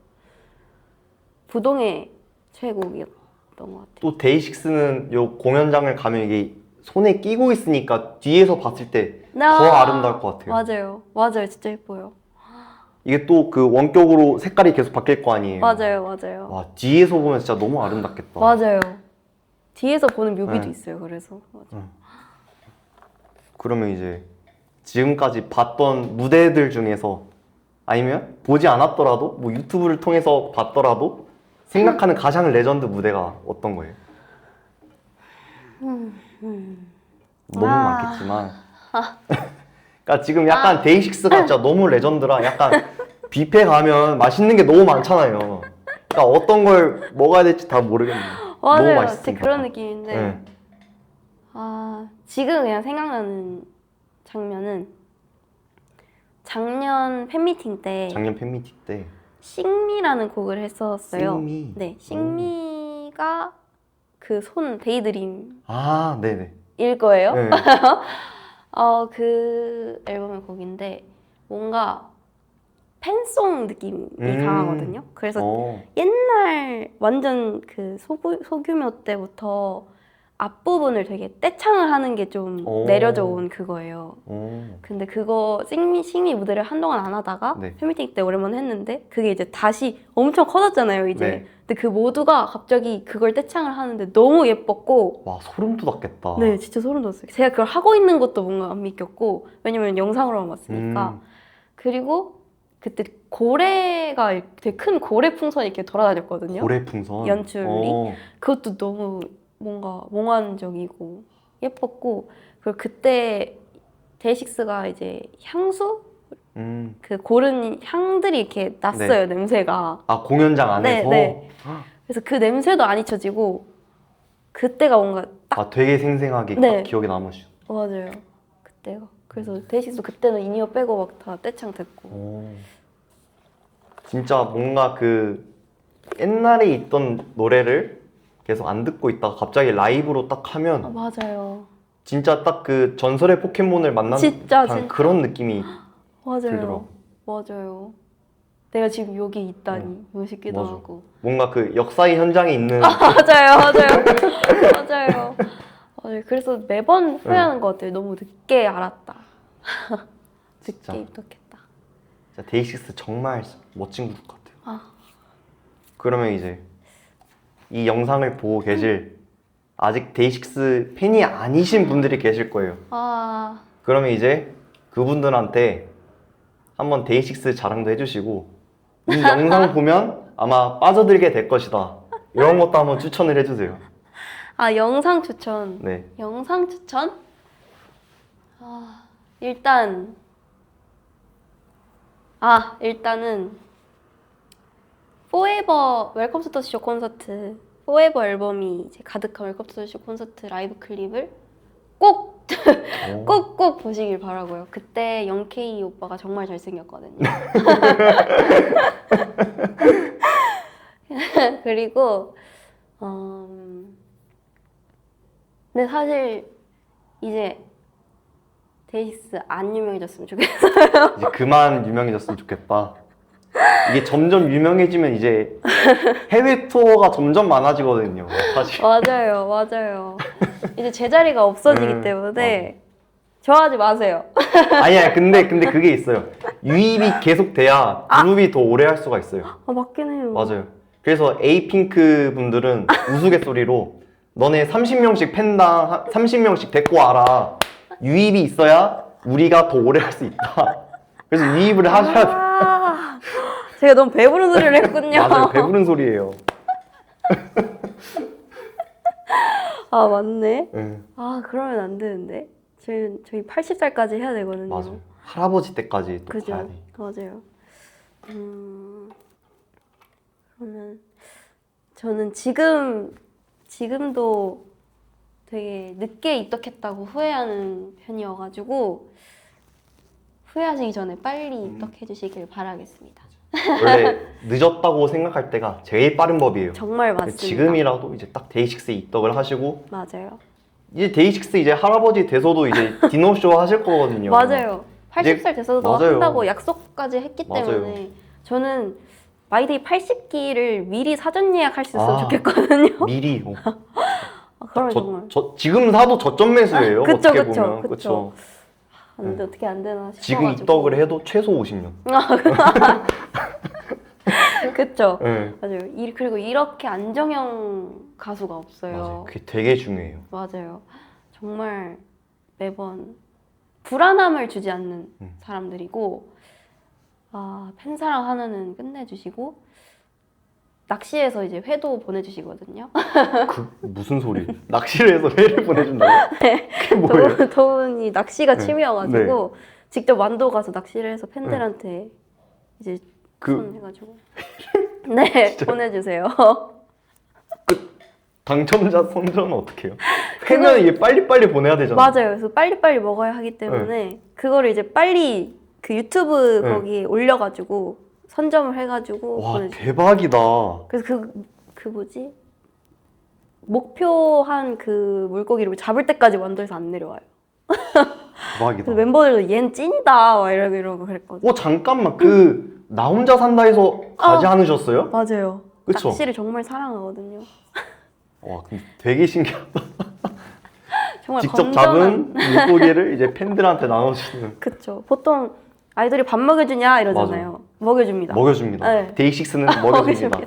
부동의 최애곡이었던 것 같아요. 또 데이식스는 요 공연장을 가면 이게 손에 끼고 있으니까 뒤에서 봤을 때 더 아름다울 것 같아요. 맞아요. 진짜 예뻐요. 이게 또 그 원격으로 색깔이 계속 바뀔 거 아니에요? 맞아요. 와, 뒤에서 보면 진짜 너무 아름답겠다. 맞아요. 뒤에서 보는 묘기도 네. 있어요. 그래서 맞아요. 그러면 이제 지금까지 봤던 무대들 중에서 아니면 보지 않았더라도 뭐 유튜브를 통해서 봤더라도 생각하는 가장 레전드 무대가 어떤 거예요? 너무 많겠지만 그러니까 지금 약간 데이식스가 진짜 너무 레전드라 약간 뷔페 가면 맛있는 게 너무 많잖아요. 그러니까 어떤 걸 먹어야 될지 다 모르겠네요. 너무 맞아요. 맛있으니까. 진짜 그런 느낌인데 네. 지금 그냥 생각나는 장면은 작년 팬미팅 때 작년 팬미팅 때 싱미라는 곡을 했었어요. 싱미? 네, 싱미가 그 손 데이드림일 아, 네네. 거예요. 네. 그 앨범의 곡인데 뭔가 팬송 느낌이 강하거든요. 그래서 옛날 완전 그 소규모 때부터 앞부분을 되게 떼창을 하는 게 좀 내려져 온 그거예요. 근데 그거 싱미 무대를 한동안 안 하다가 네. 팬미팅 때 오랜만에 했는데 그게 이제 다시 엄청 커졌잖아요, 이제. 네. 근데 그 모두가 갑자기 그걸 떼창을 하는데 너무 예뻤고 와, 소름 돋았겠다. 네, 진짜 소름 돋았어요. 제가 그걸 하고 있는 것도 뭔가 안 믿겼고 왜냐면 영상으로만 봤으니까. 그리고 그때 고래가 되게 큰 고래 풍선이 이렇게 돌아다녔거든요. 고래 풍선. 연출이. 그것도 너무 뭔가 몽환적이고 예뻤고 그리고 그때 데이식스가 이제 향수? 그 고른 향들이 이렇게 났어요. 네. 냄새가. 아, 공연장 안에서? 네. 그래서 그 냄새도 안 잊혀지고 그때가 뭔가 딱 아, 되게 생생하게 네. 딱 기억에 남으시죠. 맞아요. 그때가. 그래서 데이식스도 그때는 인이어 빼고 막 다 떼창 듣고. 진짜 뭔가 그 옛날에 있던 노래를 계속 안 듣고 있다가 갑자기 라이브로 딱 하면 맞아요. 진짜 딱 그 전설의 포켓몬을 만난 진짜, 듯한 진짜. 그런 느낌이 맞아요. 들더라고. 맞아요. 내가 지금 여기 있다니 싶기도 맞아. 하고. 뭔가 그 역사의 현장에 있는 맞아요, 맞아요, 맞아요. 맞아요. 그래서 매번 후회하는 것 같아요. 너무 늦게 알았다. 진짜. 늦게 입덕했다. 진짜 데이식스 정말 멋진 그룹 같아요. 아. 그러면 이제 이 영상을 보고 계실 아직 데이식스 팬이 아니신 분들이 계실 거예요. 아, 그러면 이제 그분들한테 한번 데이식스 자랑도 해주시고 이 영상 보면 아마 빠져들게 될 것이다. 이런 것도 한번 추천을 해주세요. 아 영상 추천. 네. 영상 추천? 일단은 포에버 웰컴 투 더 쇼 콘서트 포에버 앨범이 이제 가득한 웰컴 투 더 쇼 콘서트 라이브 클립을 꼭 꼭 보시길 바라고요. 그때 영케이 오빠가 정말 잘생겼거든요. 그리고 근데 사실 이제 데이식스 안 유명해졌으면 좋겠어요. 이제 그만 유명해졌으면 좋겠다. 이게 점점 유명해지면 이제 해외 투어가 점점 많아지거든요. 사실. 맞아요, 맞아요. 이제 제자리가 없어지기 때문에 좋아하지 마세요. 아니야, 근데 그게 있어요. 유입이 계속 돼야 그룹이 더 오래 할 수가 있어요. 아 맞긴 해요. 맞아요. 그래서 에이핑크 분들은 우스갯소리로 너네 30명씩 팬당 30명씩 데리고 와라. 유입이 있어야 우리가 더 오래 할 수 있다. 그래서 유입을 하셔야 돼. 아, 제가 너무 배부른 소리를 했군요. 맞아요. 배부른 소리예요. 아 맞네. 네, 아 그러면 안 되는데. 저희 80살까지 해야 되거든요. 맞아요. 할아버지 때까지 또 그죠? 가야 돼. 맞아요. 그러면 저는 지금도 되게 늦게 입덕했다고 후회하는 편이어가지고 후회하시기 전에 빨리 입덕해 주시길 바라겠습니다. 원래 늦었다고 생각할 때가 제일 빠른 법이에요. 정말 맞습니다. 지금이라도 이제 딱 데이식스에 입덕을 하시고 맞아요. 이제 데이식스 이제 할아버지 돼서도 이제 디너쇼 하실 거거든요. 맞아요. 80살 이제- 돼서도 맞아요. 한다고 약속까지 했기 맞아요. 때문에 저는 마이데이 80기를 미리 사전 예약할 수 있으면 아. 좋겠거든요. 미리. 그러면 정말 지금 사도 저점 매수예요. 그쵸, 어떻게 그쵸, 보면. 그쵸. 그쵸. 근데 어떻게 안 되나 싶어가지고 지금 입덕을 해도 최소 50년. 그쵸. 네. 맞아요. 그리고 이렇게 안정형 가수가 없어요. 맞아요. 그게 되게 중요해요. 맞아요. 정말 매번 불안함을 주지 않는 사람들이고 팬사랑 하나는 끝내주시고 낚시해서 이제 회도 보내주시거든요. 그 무슨 소리? 낚시를 해서 회를 보내준다고? 네. 그게 뭐예요? 도훈이 낚시가 네. 취미여가지고 직접 완도 가서 낚시를 해서 팬들한테 이제 해가지고 네 보내주세요. 당첨자 선정은 어떻게 해요? 회면 이게 빨리빨리 보내야 되잖아요. 맞아요. 그래서 빨리빨리 먹어야 하기 때문에 그거를 이제 빨리 그 유튜브 네. 거기에 올려가지고 선점을 해가지고 와 보내주세요. 대박이다. 그래서 그 뭐지? 목표한 그 물고기를 잡을 때까지 완도에서 안 내려와요. 대박이다. 그래서 멤버들도 얜 찐이다 막 이러고 그랬거든요. 잠깐만 나 혼자 산다에서 가지 않으셨어요? 맞아요. 그쵸? 낚시를 정말 사랑하거든요. 와 근데 되게 신기하다. 정말 직접 건전한- 잡은 물고기를 이제 팬들한테 나눠주는. 그쵸. 보통 아이돌이 밥 먹여주냐 이러잖아요. 먹여줍니다. 먹여줍니다. 네. 데이식스는 먹여줍니다.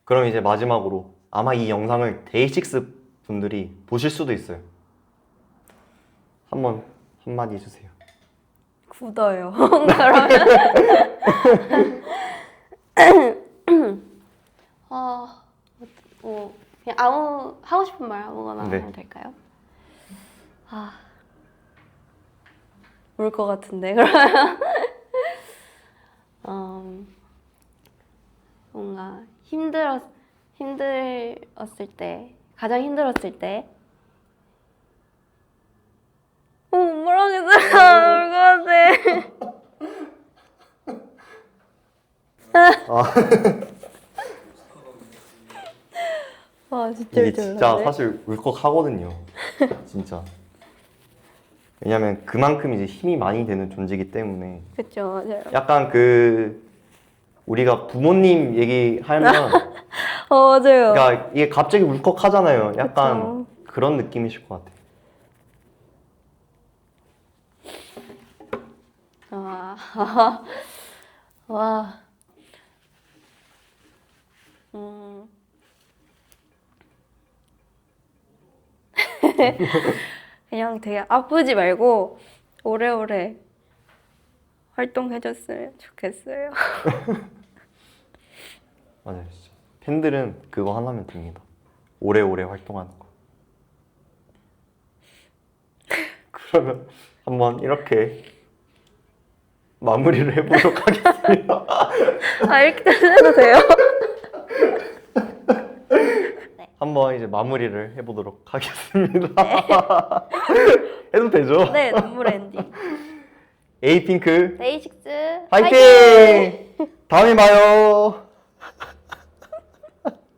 그럼 이제 마지막으로 아마 이 영상을 데이식스 분들이 보실 수도 있어요. 한마디 해주세요. 굳어요. 그러면 그냥 하고 싶은 말 아무거나 네. 하면 될까요? 울 것 같은데 그러면 뭔가 힘들었을 때 가장 힘들었을 때 뭐라겠어요. 울 것 같아. 아 진짜 이게 진짜 사실 울컥하거든요. 진짜. 왜냐면 그만큼 이제 힘이 많이 되는 존재이기 때문에 그쵸 맞아요. 약간 우리가 부모님 얘기하면 맞아요. 그러니까 이게 갑자기 울컥하잖아요. 약간 그쵸. 그런 느낌이실 것 같아요. 와. 와. 그냥 되게 아프지 말고 오래오래 활동해줬으면 좋겠어요. 맞아요, 진짜. 팬들은 그거 하나면 됩니다. 오래오래 활동하는 거. 그러면 한번 이렇게 마무리를 해보도록 하겠습니다. 아 이렇게 해도 돼요? 한번 이제 마무리를 해보도록 하겠습니다. 해도 되죠? 네, 눈물 엔딩. 에이핑크 데이식스 화이팅! 다음에 봐요.